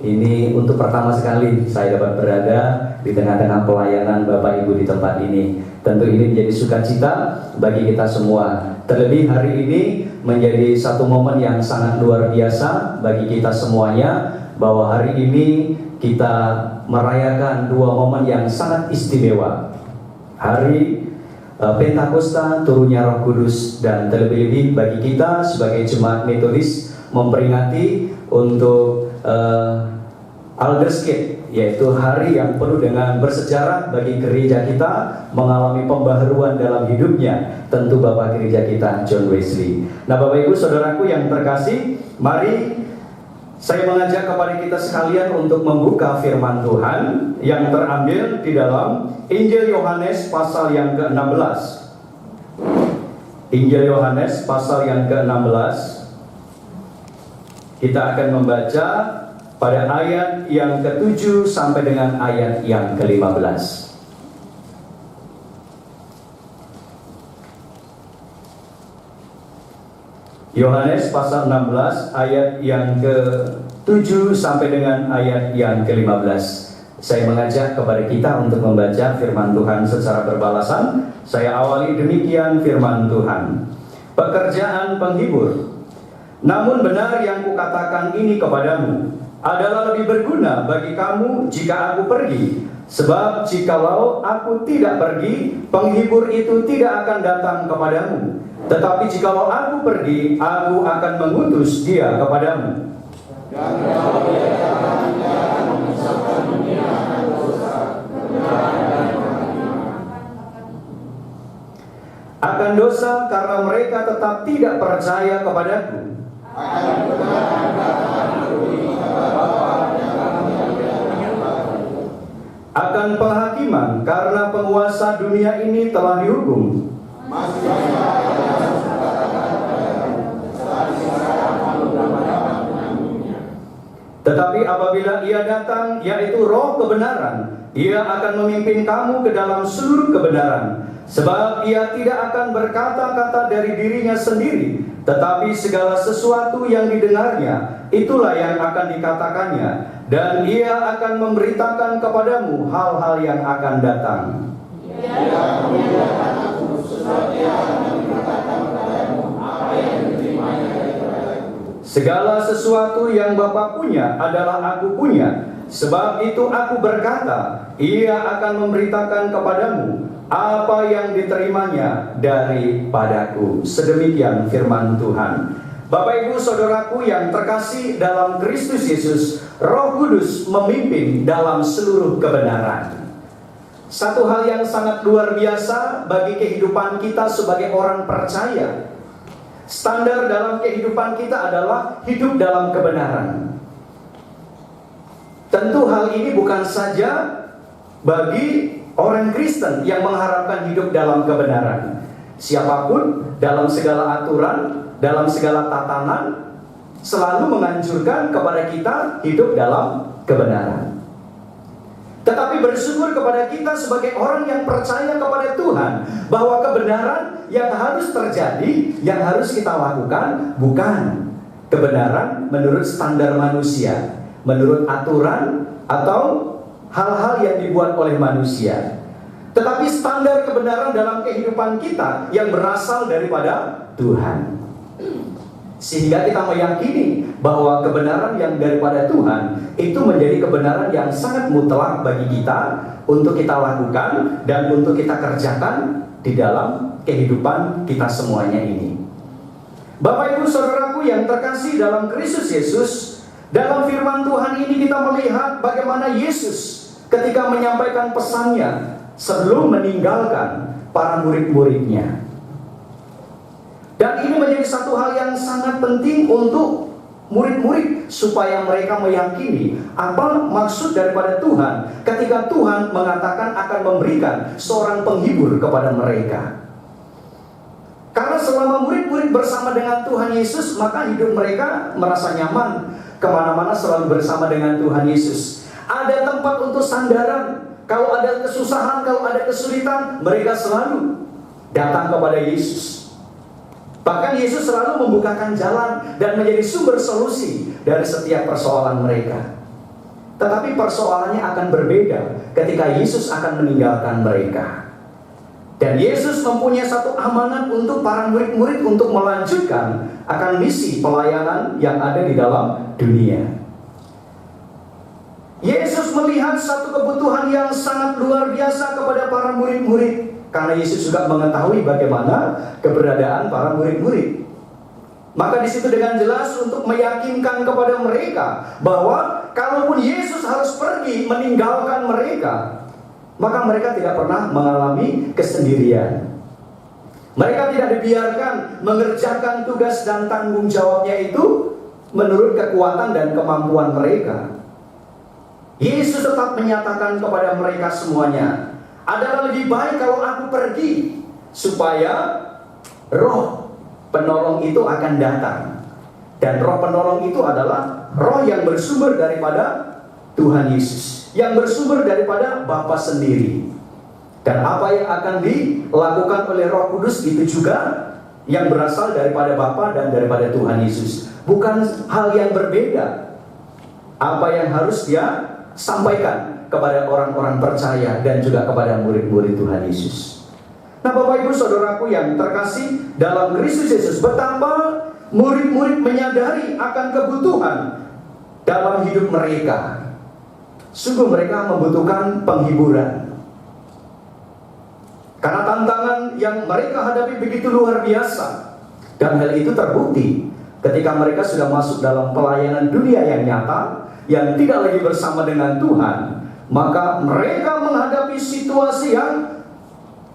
Ini untuk pertama sekali saya dapat berada di tengah-tengah pelayanan Bapak Ibu di tempat ini. Tentu ini menjadi sukacita bagi kita semua. Terlebih hari ini menjadi satu momen yang sangat luar biasa bagi kita semuanya, bahwa hari ini kita merayakan dua momen yang sangat istimewa. Hari Pentakosta, turunnya Roh Kudus, dan terlebih-lebih bagi kita sebagai jemaat Metodis memperingati untuk Alders Gate, yaitu hari yang penuh dengan bersejarah bagi gereja kita, mengalami pembaharuan dalam hidupnya, tentu Bapak gereja kita John Wesley. Nah Bapak Ibu Saudaraku yang terkasih, mari saya mengajak kepada kita sekalian untuk membuka firman Tuhan yang terambil di dalam Injil Yohanes pasal yang ke-16. Injil Yohanes pasal yang ke-16. Kita akan membaca pada ayat yang ke-7 sampai dengan ayat yang ke-15. Yohanes pasal 16 ayat yang ke-7 sampai dengan ayat yang ke-15. Saya mengajak kepada kita untuk membaca firman Tuhan secara berbalasan. Saya awali demikian firman Tuhan. Pekerjaan penghibur. Namun benar yang kukatakan ini kepadamu adalah lebih berguna bagi kamu jika aku pergi. Sebab jikalau aku tidak pergi, penghibur itu tidak akan datang kepadamu. Tetapi jikalau aku pergi, aku akan mengutus dia kepadamu. Dan kalau dia datang, dia akan memisahkan dunia dan dosa, akan dosa karena mereka tetap tidak percaya kepadaku. Akan kebenaran datang akan penghakiman karena penguasa dunia ini telah dihukum. Tetapi apabila ia datang, yaitu Roh kebenaran, ia akan memimpin kamu ke dalam seluruh kebenaran. Sebab ia tidak akan berkata-kata dari dirinya sendiri, tetapi segala sesuatu yang didengarnya, itulah yang akan dikatakannya, dan ia akan memberitakan kepadamu hal-hal yang akan datang. Segala sesuatu yang Bapa punya adalah aku punya. Sebab itu aku berkata, ia akan memberitakan kepadamu apa yang diterimanya daripadaku. Sedemikian firman Tuhan. Bapak Ibu Saudaraku yang terkasih dalam Kristus Yesus, Roh Kudus memimpin dalam seluruh kebenaran. Satu hal yang sangat luar biasa bagi kehidupan kita sebagai orang percaya. Standar dalam kehidupan kita adalah hidup dalam kebenaran. Tentu hal ini bukan saja bagi orang Kristen yang mengharapkan hidup dalam kebenaran. Siapapun dalam segala aturan, dalam segala tatanan, selalu menganjurkan kepada kita hidup dalam kebenaran. Tetapi bersyukur kepada kita sebagai orang yang percaya kepada Tuhan, bahwa kebenaran yang harus terjadi, yang harus kita lakukan, bukan kebenaran menurut standar manusia, menurut aturan atau hal-hal yang dibuat oleh manusia, tetapi standar kebenaran dalam kehidupan kita yang berasal daripada Tuhan. Sehingga kita meyakini bahwa kebenaran yang daripada Tuhan itu menjadi kebenaran yang sangat mutlak bagi kita untuk kita lakukan dan untuk kita kerjakan di dalam kehidupan kita semuanya ini. Bapak Ibu Saudaraku yang terkasih dalam Kristus Yesus, dalam firman Tuhan ini kita melihat bagaimana Yesus ketika menyampaikan pesannya sebelum meninggalkan para murid-muridnya. Dan ini menjadi satu hal yang sangat penting untuk murid-murid, supaya mereka meyakini apa maksud daripada Tuhan ketika Tuhan mengatakan akan memberikan seorang penghibur kepada mereka. Karena selama murid-murid bersama dengan Tuhan Yesus, maka hidup mereka merasa nyaman. Kemana-mana selalu bersama dengan Tuhan Yesus. Ada tempat untuk sandaran. Kalau ada kesusahan, kalau ada kesulitan, mereka selalu datang kepada Yesus. Bahkan Yesus selalu membukakan jalan dan menjadi sumber solusi dari setiap persoalan mereka. Tetapi persoalannya akan berbeda ketika Yesus akan meninggalkan mereka. Dan Yesus mempunyai satu amanat untuk para murid-murid untuk melanjutkan akan misi pelayanan yang ada di dalam dunia. Yesus melihat satu kebutuhan yang sangat luar biasa kepada para murid-murid, karena Yesus juga mengetahui bagaimana keberadaan para murid-murid. Maka di situ dengan jelas untuk meyakinkan kepada mereka bahwa kalaupun Yesus harus pergi meninggalkan mereka, maka mereka tidak pernah mengalami kesendirian. Mereka tidak dibiarkan mengerjakan tugas dan tanggung jawabnya itu menurut kekuatan dan kemampuan mereka. Yesus tetap menyatakan kepada mereka semuanya, adalah lebih baik kalau aku pergi, supaya roh penolong itu akan datang. Dan roh penolong itu adalah roh yang bersumber daripada Tuhan Yesus, yang bersumber daripada Bapa sendiri. Dan apa yang akan dilakukan oleh Roh Kudus itu juga yang berasal daripada Bapa dan daripada Tuhan Yesus. Bukan hal yang berbeda. Apa yang harus dia sampaikan kepada orang-orang percaya dan juga kepada murid-murid Tuhan Yesus. Nah, Bapak Ibu Saudaraku yang terkasih dalam Kristus Yesus, betapa murid-murid menyadari akan kebutuhan dalam hidup mereka. Sungguh mereka membutuhkan penghiburan. Karena tantangan yang mereka hadapi begitu luar biasa. Dan hal itu terbukti ketika mereka sudah masuk dalam pelayanan dunia yang nyata, yang tidak lagi bersama dengan Tuhan. Maka mereka menghadapi situasi yang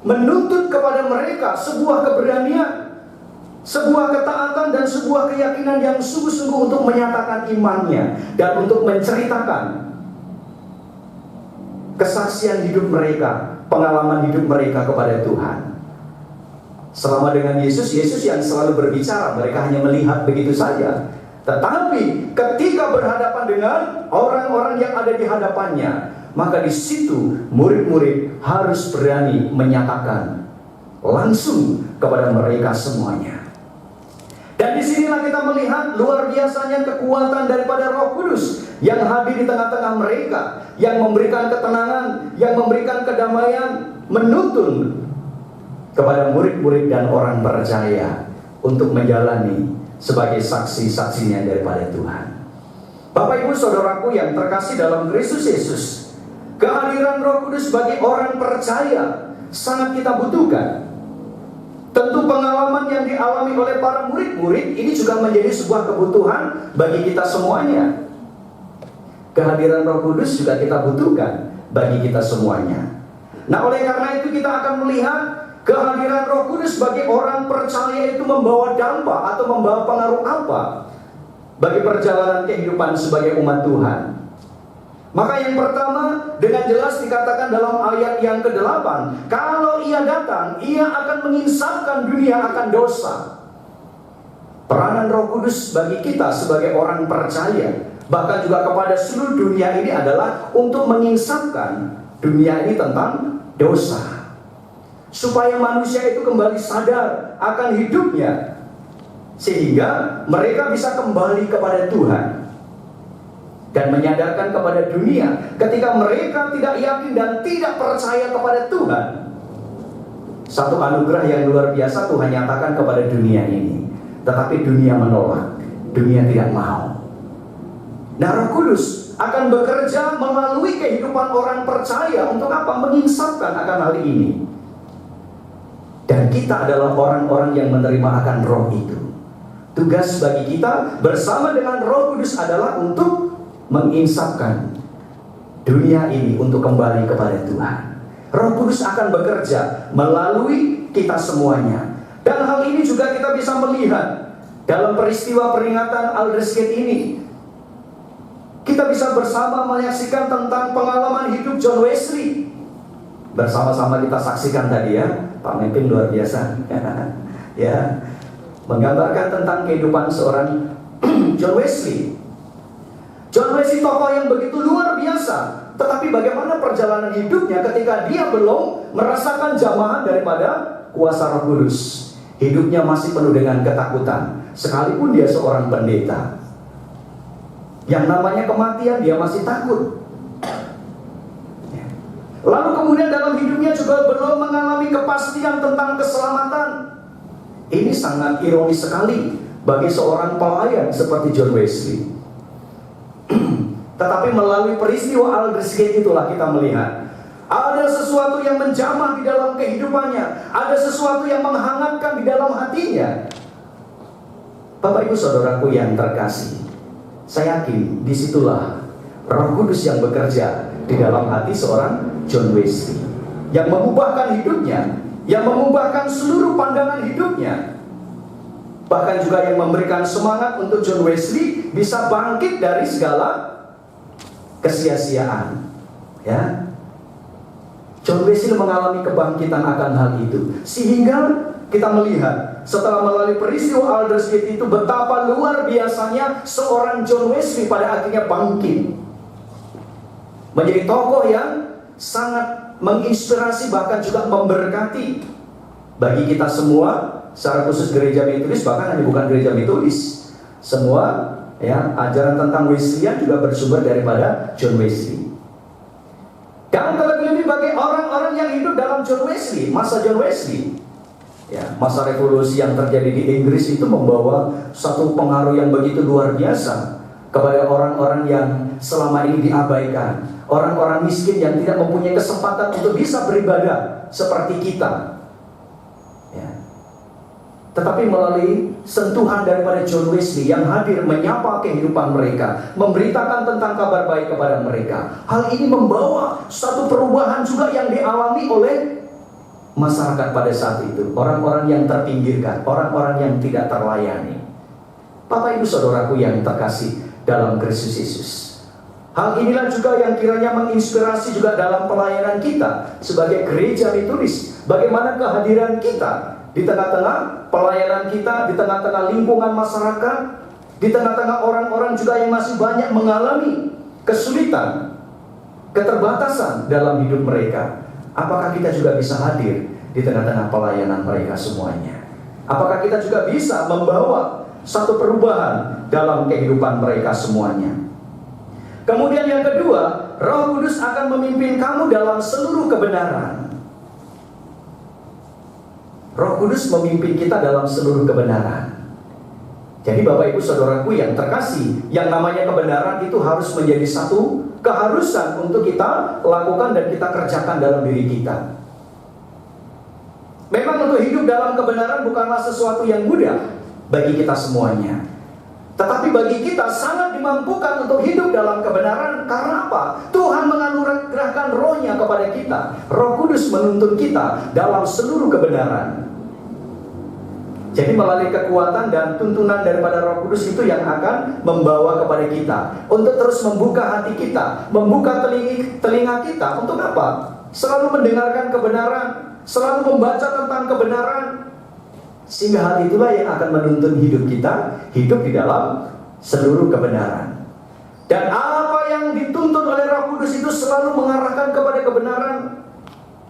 menuntut kepada mereka sebuah keberanian, sebuah ketaatan dan sebuah keyakinan yang sungguh-sungguh untuk menyatakan imannya dan untuk menceritakan kesaksian hidup mereka, pengalaman hidup mereka kepada Tuhan. Selama dengan Yesus, Yesus yang selalu berbicara, mereka hanya melihat begitu saja. Tetapi ketika berhadapan dengan orang-orang yang ada di hadapannya, maka di situ murid-murid harus berani menyatakan langsung kepada mereka semuanya. Dan disinilah kita melihat luar biasanya kekuatan daripada Roh Kudus yang hadir di tengah-tengah mereka, yang memberikan ketenangan, yang memberikan kedamaian, menuntun kepada murid-murid dan orang percaya untuk menjalani sebagai saksi-saksinya daripada Tuhan. Bapak Ibu Saudaraku yang terkasih dalam Kristus Yesus, kehadiran Roh Kudus bagi orang percaya sangat kita butuhkan. Tentu pengalaman yang dialami oleh para murid-murid ini juga menjadi sebuah kebutuhan bagi kita semuanya. Kehadiran Roh Kudus juga kita butuhkan bagi kita semuanya. Nah, oleh karena itu kita akan melihat kehadiran Roh Kudus bagi orang percaya itu membawa dampak atau membawa pengaruh apa bagi perjalanan kehidupan sebagai umat Tuhan. Maka yang pertama dengan jelas dikatakan dalam ayat yang ke-8, kalau ia datang, ia akan menginsafkan dunia akan dosa. Peranan Roh Kudus bagi kita sebagai orang percaya, bahkan juga kepada seluruh dunia ini adalah untuk menginsafkan dunia ini tentang dosa, supaya manusia itu kembali sadar akan hidupnya, sehingga mereka bisa kembali kepada Tuhan dan menyadarkan kepada dunia ketika mereka tidak yakin dan tidak percaya kepada Tuhan. Satu anugerah yang luar biasa Tuhan nyatakan kepada dunia ini, tetapi dunia menolak, dunia tidak mau. Nah, Roh Kudus akan bekerja melalui kehidupan orang percaya untuk apa? Menginsafkan akan hal ini. Dan kita adalah orang-orang yang menerima akan Roh itu. Tugas bagi kita bersama dengan Roh Kudus adalah untuk menginsafkan dunia ini untuk kembali kepada Tuhan. Roh Kudus akan bekerja melalui kita semuanya. Dan hal ini juga kita bisa melihat dalam peristiwa peringatan Alders Gate ini. Kita bisa bersama menyaksikan tentang pengalaman hidup John Wesley. Bersama-sama kita saksikan tadi ya, Pak Mepin luar biasa. Ya, menggambarkan tentang kehidupan seorang John Wesley. John Wesley tokoh yang begitu luar biasa, tetapi bagaimana perjalanan hidupnya ketika dia belum merasakan jamahan daripada kuasa Roh Kudus. Hidupnya masih penuh dengan ketakutan, sekalipun dia seorang pendeta. Yang namanya kematian dia masih takut. Lalu kemudian dalam hidupnya juga belum mengalami kepastian tentang keselamatan. Ini sangat ironis sekali bagi seorang pelayan seperti John Wesley. Tetapi melalui peristiwa Alders Gate itulah kita melihat ada sesuatu yang menjamah di dalam kehidupannya, ada sesuatu yang menghangatkan di dalam hatinya. Bapak Ibu Saudaraku yang terkasih, saya yakin disitulah Roh Kudus yang bekerja di dalam hati seorang John Wesley, yang mengubahkan hidupnya, yang mengubahkan seluruh pandangan hidupnya, bahkan juga yang memberikan semangat untuk John Wesley bisa bangkit dari segala kesia-siaan. Ya, John Wesley mengalami kebangkitan akan hal itu, sehingga kita melihat setelah melalui peristiwa Alders Gate itu betapa luar biasanya seorang John Wesley pada akhirnya bangkit menjadi tokoh yang sangat menginspirasi, bahkan juga memberkati bagi kita semua, secara khusus gereja Metodis, bahkan hanya bukan gereja Metodis, semua ya, ajaran tentang Wesleyan juga bersumber daripada John Wesley. Dan terlebih-lebih bagi orang-orang yang hidup dalam John Wesley, masa John Wesley, ya, masa revolusi yang terjadi di Inggris itu membawa satu pengaruh yang begitu luar biasa kepada orang-orang yang selama ini diabaikan, orang-orang miskin yang tidak mempunyai kesempatan untuk bisa beribadah seperti kita. Tetapi melalui sentuhan daripada John Wesley yang hadir menyapa kehidupan mereka, memberitakan tentang kabar baik kepada mereka, hal ini membawa satu perubahan juga yang dialami oleh masyarakat pada saat itu. Orang-orang yang terpinggirkan, orang-orang yang tidak terlayani. Bapak Ibu Saudaraku yang terkasih dalam Kristus Yesus, hal inilah juga yang kiranya menginspirasi juga dalam pelayanan kita sebagai gereja Metodis. Bagaimana kehadiran kita di tengah-tengah pelayanan kita, di tengah-tengah lingkungan masyarakat, di tengah-tengah orang-orang juga yang masih banyak mengalami kesulitan, keterbatasan dalam hidup mereka. Apakah kita juga bisa hadir di tengah-tengah pelayanan mereka semuanya? Apakah kita juga bisa membawa satu perubahan dalam kehidupan mereka semuanya? Kemudian yang kedua, Roh Kudus akan memimpin kamu dalam seluruh kebenaran. Roh Kudus memimpin kita dalam seluruh kebenaran. Jadi Bapak Ibu Saudaraku yang terkasih, yang namanya kebenaran itu harus menjadi satu keharusan untuk kita lakukan dan kita kerjakan dalam diri kita. Memang untuk hidup dalam kebenaran bukanlah sesuatu yang mudah bagi kita semuanya. Tetapi bagi kita sangat dimampukan untuk hidup dalam kebenaran. Karena apa? Tuhan menganugerahkan Roh-Nya kepada kita. Roh Kudus menuntun kita dalam seluruh kebenaran. Jadi melalui kekuatan dan tuntunan daripada Roh Kudus itu yang akan membawa kepada kita untuk terus membuka hati kita, membuka telinga kita. Untuk apa? Selalu mendengarkan kebenaran, selalu membaca tentang kebenaran. Sehingga hal itulah yang akan menuntun hidup kita, hidup di dalam seluruh kebenaran. Dan apa yang dituntun oleh Roh Kudus itu selalu mengarahkan kepada kebenaran.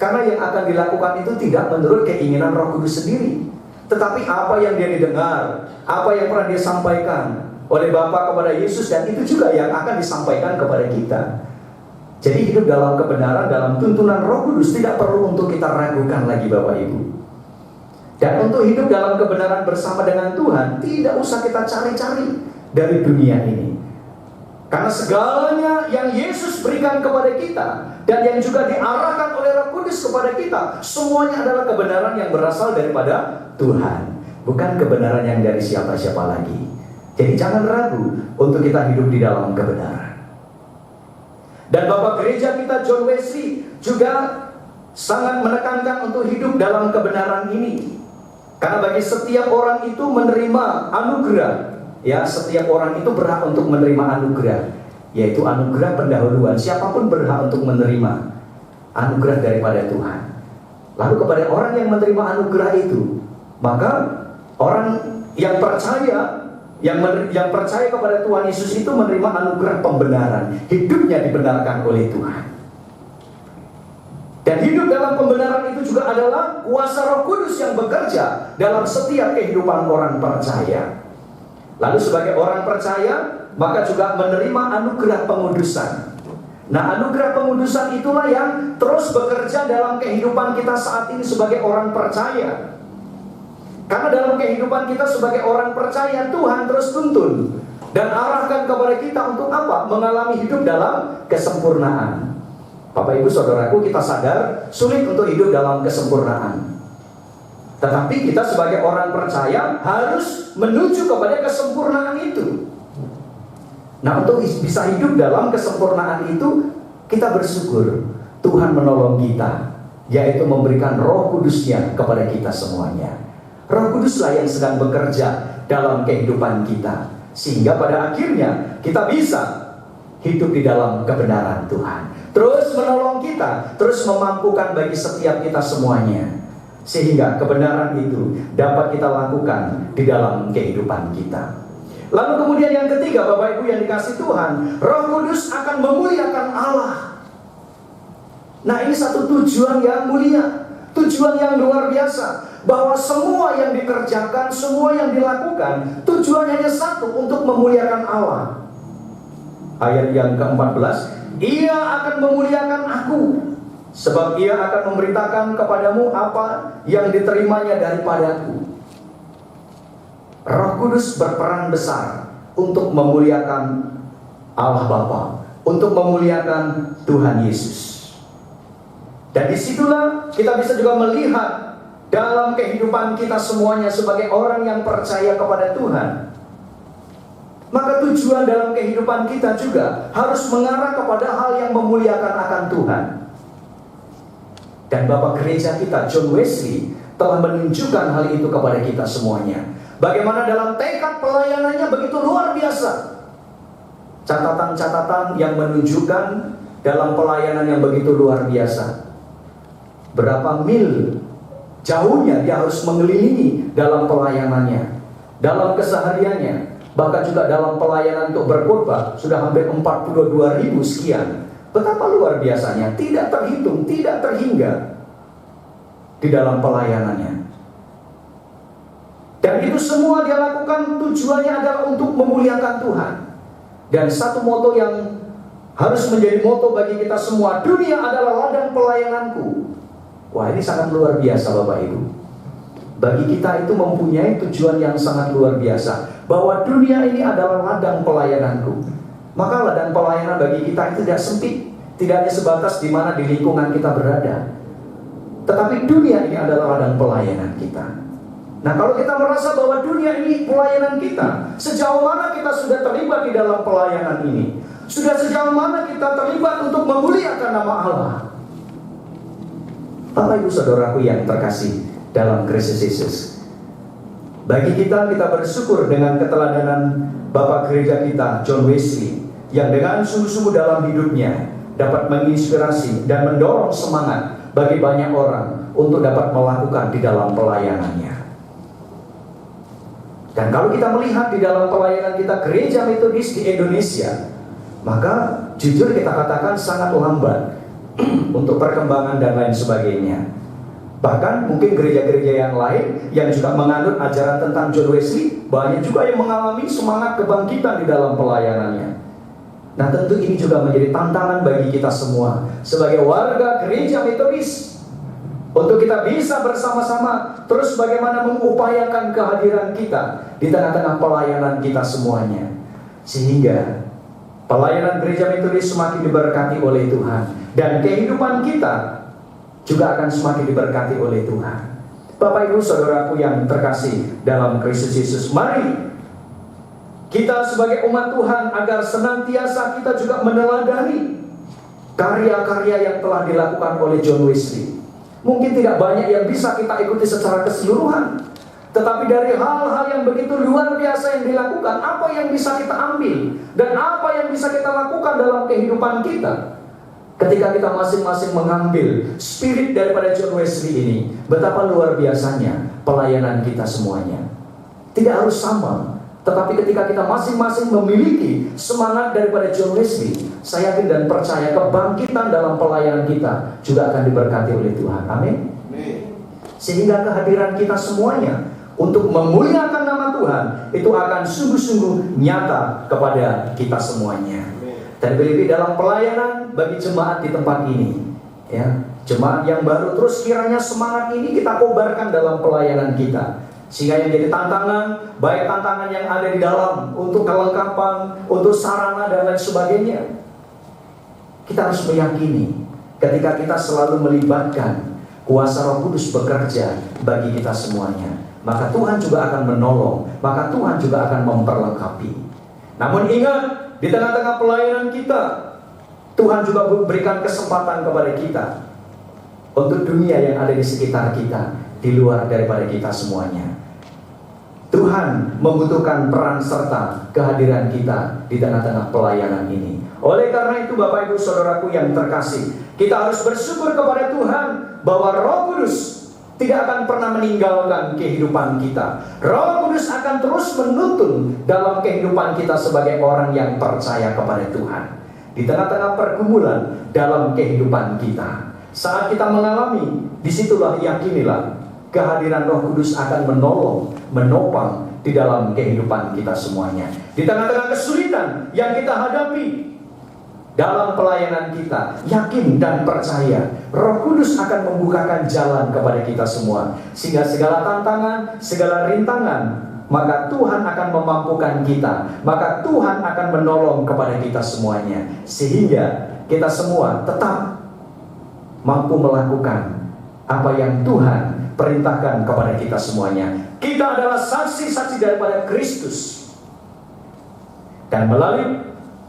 Karena yang akan dilakukan itu tidak menurut keinginan Roh Kudus sendiri, tetapi apa yang dia didengar, apa yang pernah dia sampaikan oleh Bapa kepada Yesus, dan itu juga yang akan disampaikan kepada kita. Jadi hidup dalam kebenaran, dalam tuntunan Roh Kudus tidak perlu untuk kita ragukan lagi Bapak Ibu. Dan untuk hidup dalam kebenaran bersama dengan Tuhan, tidak usah kita cari-cari dari dunia ini. Karena segalanya yang Yesus berikan kepada kita dan yang juga diarahkan oleh Roh Kudus kepada kita, semuanya adalah kebenaran yang berasal daripada Tuhan, bukan kebenaran yang dari siapa-siapa lagi. Jadi jangan ragu untuk kita hidup di dalam kebenaran. Dan Bapak Gereja kita John Wesley juga sangat menekankan untuk hidup dalam kebenaran ini. Karena bagi setiap orang itu menerima anugerah, ya, setiap orang itu berhak untuk menerima anugerah, yaitu anugerah pendahuluan. Siapapun berhak untuk menerima anugerah daripada Tuhan. Lalu kepada orang yang menerima anugerah itu, maka orang yang percaya, yang percaya kepada Tuhan Yesus itu menerima anugerah pembenaran. Hidupnya dibenarkan oleh Tuhan. Dan hidup dalam pembenaran itu juga adalah kuasa Roh Kudus yang bekerja dalam setiap kehidupan orang percaya. Lalu sebagai orang percaya, maka juga menerima anugerah pengudusan. Nah, anugerah pengudusan itulah yang terus bekerja dalam kehidupan kita saat ini sebagai orang percaya. Karena dalam kehidupan kita sebagai orang percaya, Tuhan terus tuntun dan arahkan kepada kita untuk apa? Mengalami hidup dalam kesempurnaan. Bapak Ibu Saudaraku, kita sadar sulit untuk hidup dalam kesempurnaan. Tetapi kita sebagai orang percaya harus menuju kepada kesempurnaan itu. Nah, untuk bisa hidup dalam kesempurnaan itu, kita bersyukur Tuhan menolong kita, yaitu memberikan Roh Kudus-Nya kepada kita semuanya. Roh Kuduslah yang sedang bekerja dalam kehidupan kita, sehingga pada akhirnya kita bisa hidup di dalam kebenaran Tuhan. Terus menolong kita, terus memampukan bagi setiap kita semuanya, sehingga kebenaran itu dapat kita lakukan di dalam kehidupan kita. Lalu kemudian yang ketiga, Bapak Ibu yang dikasih Tuhan, Roh Kudus akan memuliakan Allah. Nah, ini satu tujuan yang mulia, tujuan yang luar biasa, bahwa semua yang dikerjakan, semua yang dilakukan, tujuannya hanya satu, untuk memuliakan Allah. Ayat yang ke-14, Ia akan memuliakan aku, sebab Ia akan memberitakan kepadamu apa yang diterimanya daripadaku. Roh Kudus berperan besar untuk memuliakan Allah Bapa, untuk memuliakan Tuhan Yesus. Dan disitulah kita bisa juga melihat dalam kehidupan kita semuanya sebagai orang yang percaya kepada Tuhan. Maka tujuan dalam kehidupan kita juga harus mengarah kepada hal yang memuliakan akan Tuhan. Dan Bapak Gereja kita John Wesley telah menunjukkan hal itu kepada kita semuanya. Bagaimana dalam tekad pelayanannya begitu luar biasa. Catatan-catatan yang menunjukkan dalam pelayanan yang begitu luar biasa. Berapa mil jauhnya dia harus mengelilingi dalam pelayanannya, dalam kesehariannya. Bahkan juga dalam pelayanan untuk berkhotbah sudah hampir 42.000 sekian. Betapa luar biasanya, tidak terhitung, tidak terhingga. Di di dalam pelayanannya. Dan itu semua dia lakukan tujuannya adalah untuk memuliakan Tuhan. Dan satu moto yang harus menjadi moto bagi kita semua, dunia adalah ladang pelayananku. Wah, ini sangat luar biasa Bapak Ibu. Bagi kita itu mempunyai tujuan yang sangat luar biasa, bahwa dunia ini adalah ladang pelayananku. Maka ladang pelayanan bagi kita itu tidak sempit, tidak hanya sebatas di mana di lingkungan kita berada, tetapi dunia ini adalah ladang pelayanan kita. Nah, kalau kita merasa bahwa dunia ini pelayanan kita, sejauh mana kita sudah terlibat di dalam pelayanan ini? Sudah sejauh mana kita terlibat untuk memuliakan nama Allah? Bapak Ibu Saudaraku yang terkasih dalam Kristus Yesus, bagi kita bersyukur dengan keteladanan Bapak Gereja kita, John Wesley, yang dengan sungguh-sungguh dalam hidupnya dapat menginspirasi dan mendorong semangat bagi banyak orang untuk dapat melakukan di dalam pelayanannya. Dan kalau kita melihat di dalam pelayanan kita gereja metodis di Indonesia, maka jujur kita katakan sangat lambat untuk perkembangan dan lain sebagainya. Bahkan mungkin gereja-gereja yang lain yang juga menganut ajaran tentang John Wesley, banyak juga yang mengalami semangat kebangkitan di dalam pelayanannya. Nah, tentu ini juga menjadi tantangan bagi kita semua sebagai warga gereja metodis, untuk kita bisa bersama-sama terus bagaimana mengupayakan kehadiran kita di tengah-tengah pelayanan kita semuanya, sehingga pelayanan gereja metodis semakin diberkati oleh Tuhan, dan kehidupan kita juga akan semakin diberkati oleh Tuhan. Bapak Ibu Saudaraku yang terkasih dalam Kristus Yesus, mari kita sebagai umat Tuhan agar senantiasa kita juga meneladani karya-karya yang telah dilakukan oleh John Wesley. Mungkin tidak banyak yang bisa kita ikuti secara keseluruhan, tetapi dari hal-hal yang begitu luar biasa yang dilakukan, apa yang bisa kita ambil dan apa yang bisa kita lakukan dalam kehidupan kita ketika kita masing-masing mengambil spirit daripada John Wesley ini. Betapa luar biasanya pelayanan kita semuanya. Tidak harus sama, tetapi ketika kita masing-masing memiliki semangat daripada John Wesley, saya yakin dan percaya kebangkitan dalam pelayanan kita juga akan diberkati oleh Tuhan. Amin. Sehingga kehadiran kita semuanya untuk memuliakan nama Tuhan itu akan sungguh-sungguh nyata kepada kita semuanya. Terlebih dalam pelayanan bagi jemaat di tempat ini, ya, jemaat yang baru, terus kiranya semangat ini kita kobarkan dalam pelayanan kita, sehingga yang jadi tantangan, baik tantangan yang ada di dalam untuk kelengkapan, untuk sarana dan lain sebagainya, kita harus meyakini ketika kita selalu melibatkan kuasa Roh Kudus bekerja bagi kita semuanya, maka Tuhan juga akan menolong, maka Tuhan juga akan memperlengkapi. Namun ingat, di tengah-tengah pelayanan kita, Tuhan juga berikan kesempatan kepada kita untuk dunia yang ada di sekitar kita, di luar daripada kita semuanya. Tuhan membutuhkan peran serta kehadiran kita di tengah-tengah pelayanan ini. Oleh karena itu Bapak Ibu Saudaraku yang terkasih, kita harus bersyukur kepada Tuhan bahwa Roh Kudus tidak akan pernah meninggalkan kehidupan kita. Roh Kudus akan terus menuntun dalam kehidupan kita sebagai orang yang percaya kepada Tuhan. Di tengah-tengah pergumulan dalam kehidupan kita, saat kita mengalami, disitulah yakinilah kehadiran Roh Kudus akan menolong, menopang di dalam kehidupan kita semuanya. Di tengah-tengah kesulitan yang kita hadapi dalam pelayanan kita, yakin dan percaya Roh Kudus akan membukakan jalan kepada kita semua, sehingga segala tantangan, segala rintangan, maka Tuhan akan memampukan kita, maka Tuhan akan menolong kepada kita semuanya, sehingga kita semua tetap mampu melakukan apa yang Tuhan perintahkan kepada kita semuanya. Kita adalah saksi-saksi daripada Kristus, dan melalui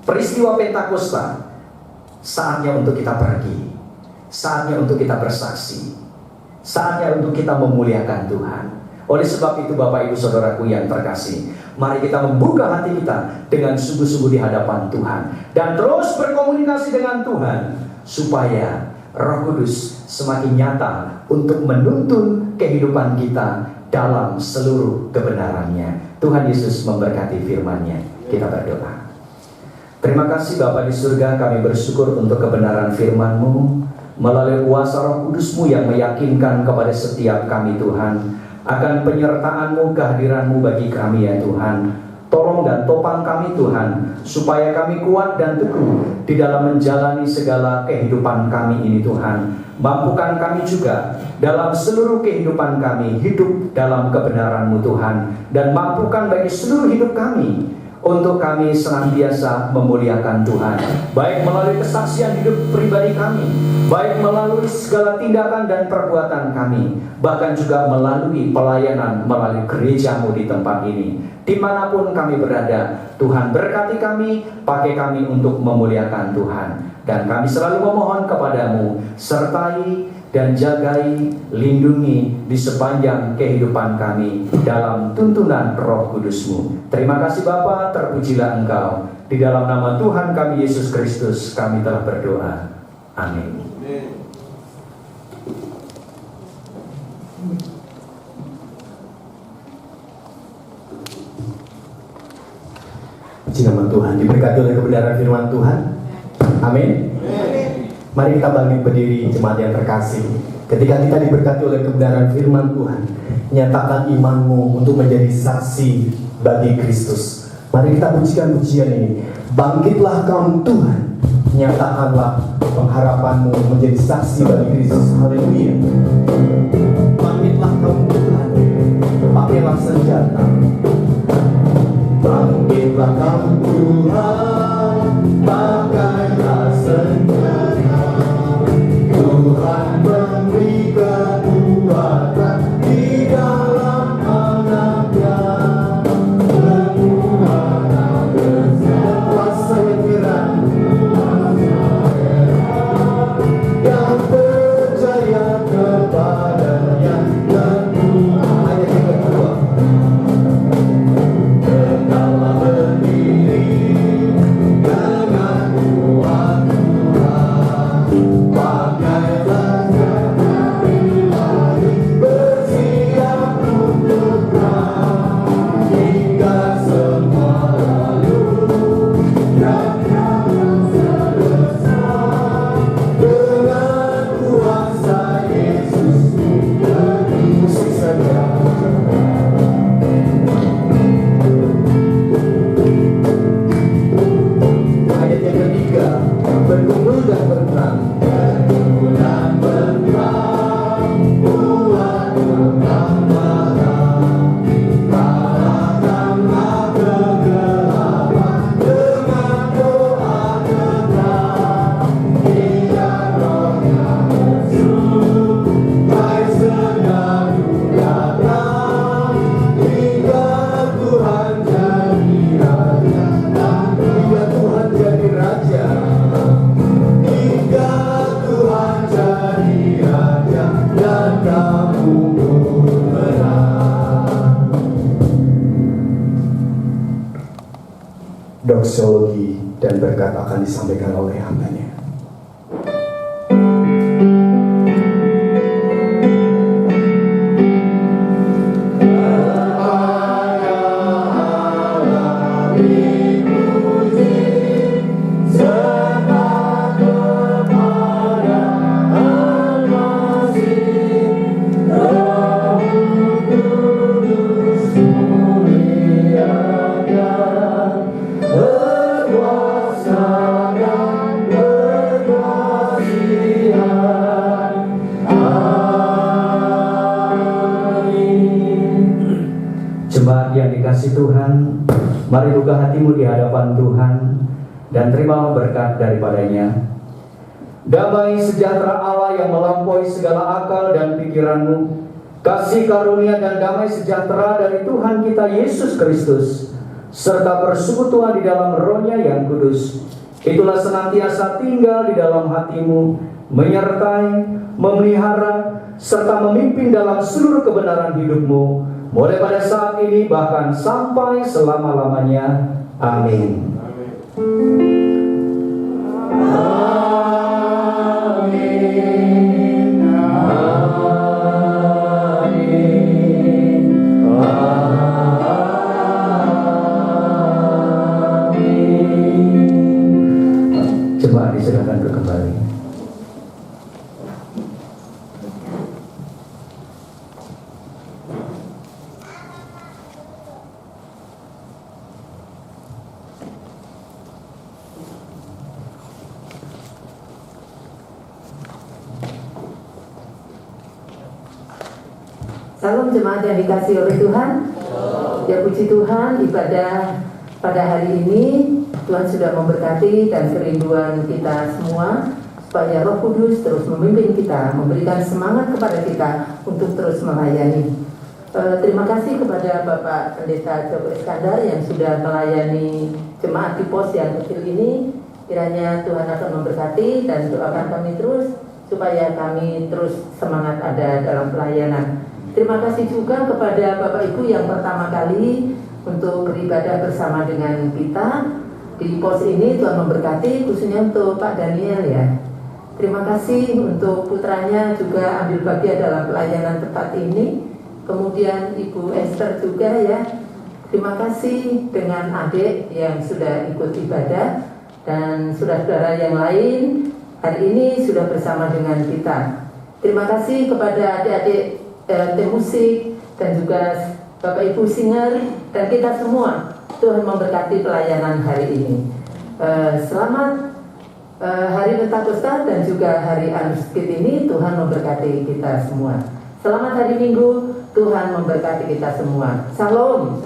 peristiwa Pentakosta, saatnya untuk kita pergi, saatnya untuk kita bersaksi, saatnya untuk kita memuliakan Tuhan. Oleh sebab itu Bapak Ibu Saudaraku yang terkasih, mari kita membuka hati kita dengan sungguh-sungguh di hadapan Tuhan, dan terus berkomunikasi dengan Tuhan, supaya Roh Kudus semakin nyata untuk menuntun kehidupan kita dalam seluruh kebenarannya. Tuhan Yesus memberkati firman-Nya. Kita berdoa. Terima kasih Bapa di surga, kami bersyukur untuk kebenaran firman-Mu. melalui kuasa Roh Kudus-Mu yang meyakinkan kepada setiap kami Tuhan akan penyertaan-Mu, kehadiran-Mu bagi kami ya Tuhan. Tolong dan topang kami Tuhan, supaya kami kuat dan teguh di dalam menjalani segala kehidupan kami ini Tuhan. Mampukan kami juga dalam seluruh kehidupan kami hidup dalam kebenaran-Mu Tuhan. Dan mampukan bagi seluruh hidup kami untuk kami senantiasa memuliakan Tuhan, baik melalui kesaksian hidup pribadi kami, baik melalui segala tindakan dan perbuatan kami, bahkan juga melalui pelayanan melalui gereja-Mu di tempat ini. Dimanapun kami berada, Tuhan berkati kami, pakai kami untuk memuliakan Tuhan. Dan kami selalu memohon kepadamu, sertai dan jagai, lindungi di sepanjang kehidupan kami dalam tuntunan Roh Kudus-Mu. Terima kasih Bapa, terpujilah Engkau. Di dalam nama Tuhan kami Yesus Kristus kami telah berdoa. Amin. Puji nama Tuhan, diberkati oleh kebenaran firman Tuhan. Amin. Mari kita bangkit berdiri, jemaat yang terkasih. Ketika kita diberkati oleh kebenaran firman Tuhan, nyatakan imanmu untuk menjadi saksi bagi Kristus. Mari kita pujikan pujian ini. Bangkitlah kaum Tuhan, nyatakanlah pengharapanmu menjadi saksi bagi Kristus. Haleluya. Bangkitlah kaum Tuhan, pakailah senjata. Bangkitlah kaum Tuhan, pakailah senjata. Tuhan memberi kekuatan di dalam anaknya. Kekuatan dan kuasa yang heran, yang percaya kepadanya. Dan ayat yang kedua, tetaplah berdiri dengan kuat Tuhan. Pakailah pribadi, bersiap untuk perang hingga semua lalu dan selesai. Dengan kuasa Yesus musik saja. Ayat yang ketiga, berkumpul dan berperang. Berkumpul dan berperang, buat kebenaran. Kalahkanlah kegelapan dengan doa tetap. Biar rohnya bersuh, baik senyum datang. Hingga Tuhan jadi raja, hingga Tuhan jadi raja. Hingga Tuhan jadi raja dan kamu menang. Doksologi dan berkat akan disampaikan oleh hambanya. Jemaat yang dikasih Tuhan, mari buka hatimu di hadapan Tuhan dan terima berkat daripadanya. Damai sejahtera Allah yang melampaui segala akal dan pikiranmu, kasih karunia dan damai sejahtera dari Tuhan kita Yesus Kristus, serta persekutuan di dalam Roh-Nya yang kudus, itulah senantiasa tinggal di dalam hatimu, menyertai, memelihara, serta memimpin dalam seluruh kebenaran hidupmu, mulai pada saat ini bahkan sampai selama-lamanya. Amin. Coba diserahkan ke kembali. Salam jemaat yang dikasihi oleh Tuhan. Ya puji Tuhan, ibadah pada hari ini Tuhan sudah memberkati dan kerinduan kita semua supaya Roh Kudus terus memimpin kita, memberikan semangat kepada kita untuk terus melayani. Terima kasih kepada Bapak Pendeta Joko Iskandar yang sudah melayani jemaat di pos yang kecil ini. Kiranya Tuhan akan memberkati dan doakan kami terus supaya kami terus semangat ada dalam pelayanan. Terima kasih juga kepada Bapak Ibu yang pertama kali untuk beribadah bersama dengan kita di pos ini. Tuhan memberkati, khususnya untuk Pak Daniel ya. Terima kasih untuk putranya juga ambil bagian dalam pelayanan tempat ini. Kemudian Ibu Esther juga ya. Terima kasih dengan adik yang sudah ikut ibadah dan saudara-saudara yang lain hari ini sudah bersama dengan kita. Terima kasih kepada adik-adik tim musik dan juga Bapak Ibu singer dan kita semua. Tuhan memberkati pelayanan hari ini. Selamat hari Pentakosta dan juga hari Anuskit ini. Tuhan memberkati kita semua. Selamat hari Minggu. Tuhan memberkati kita semua. Salam.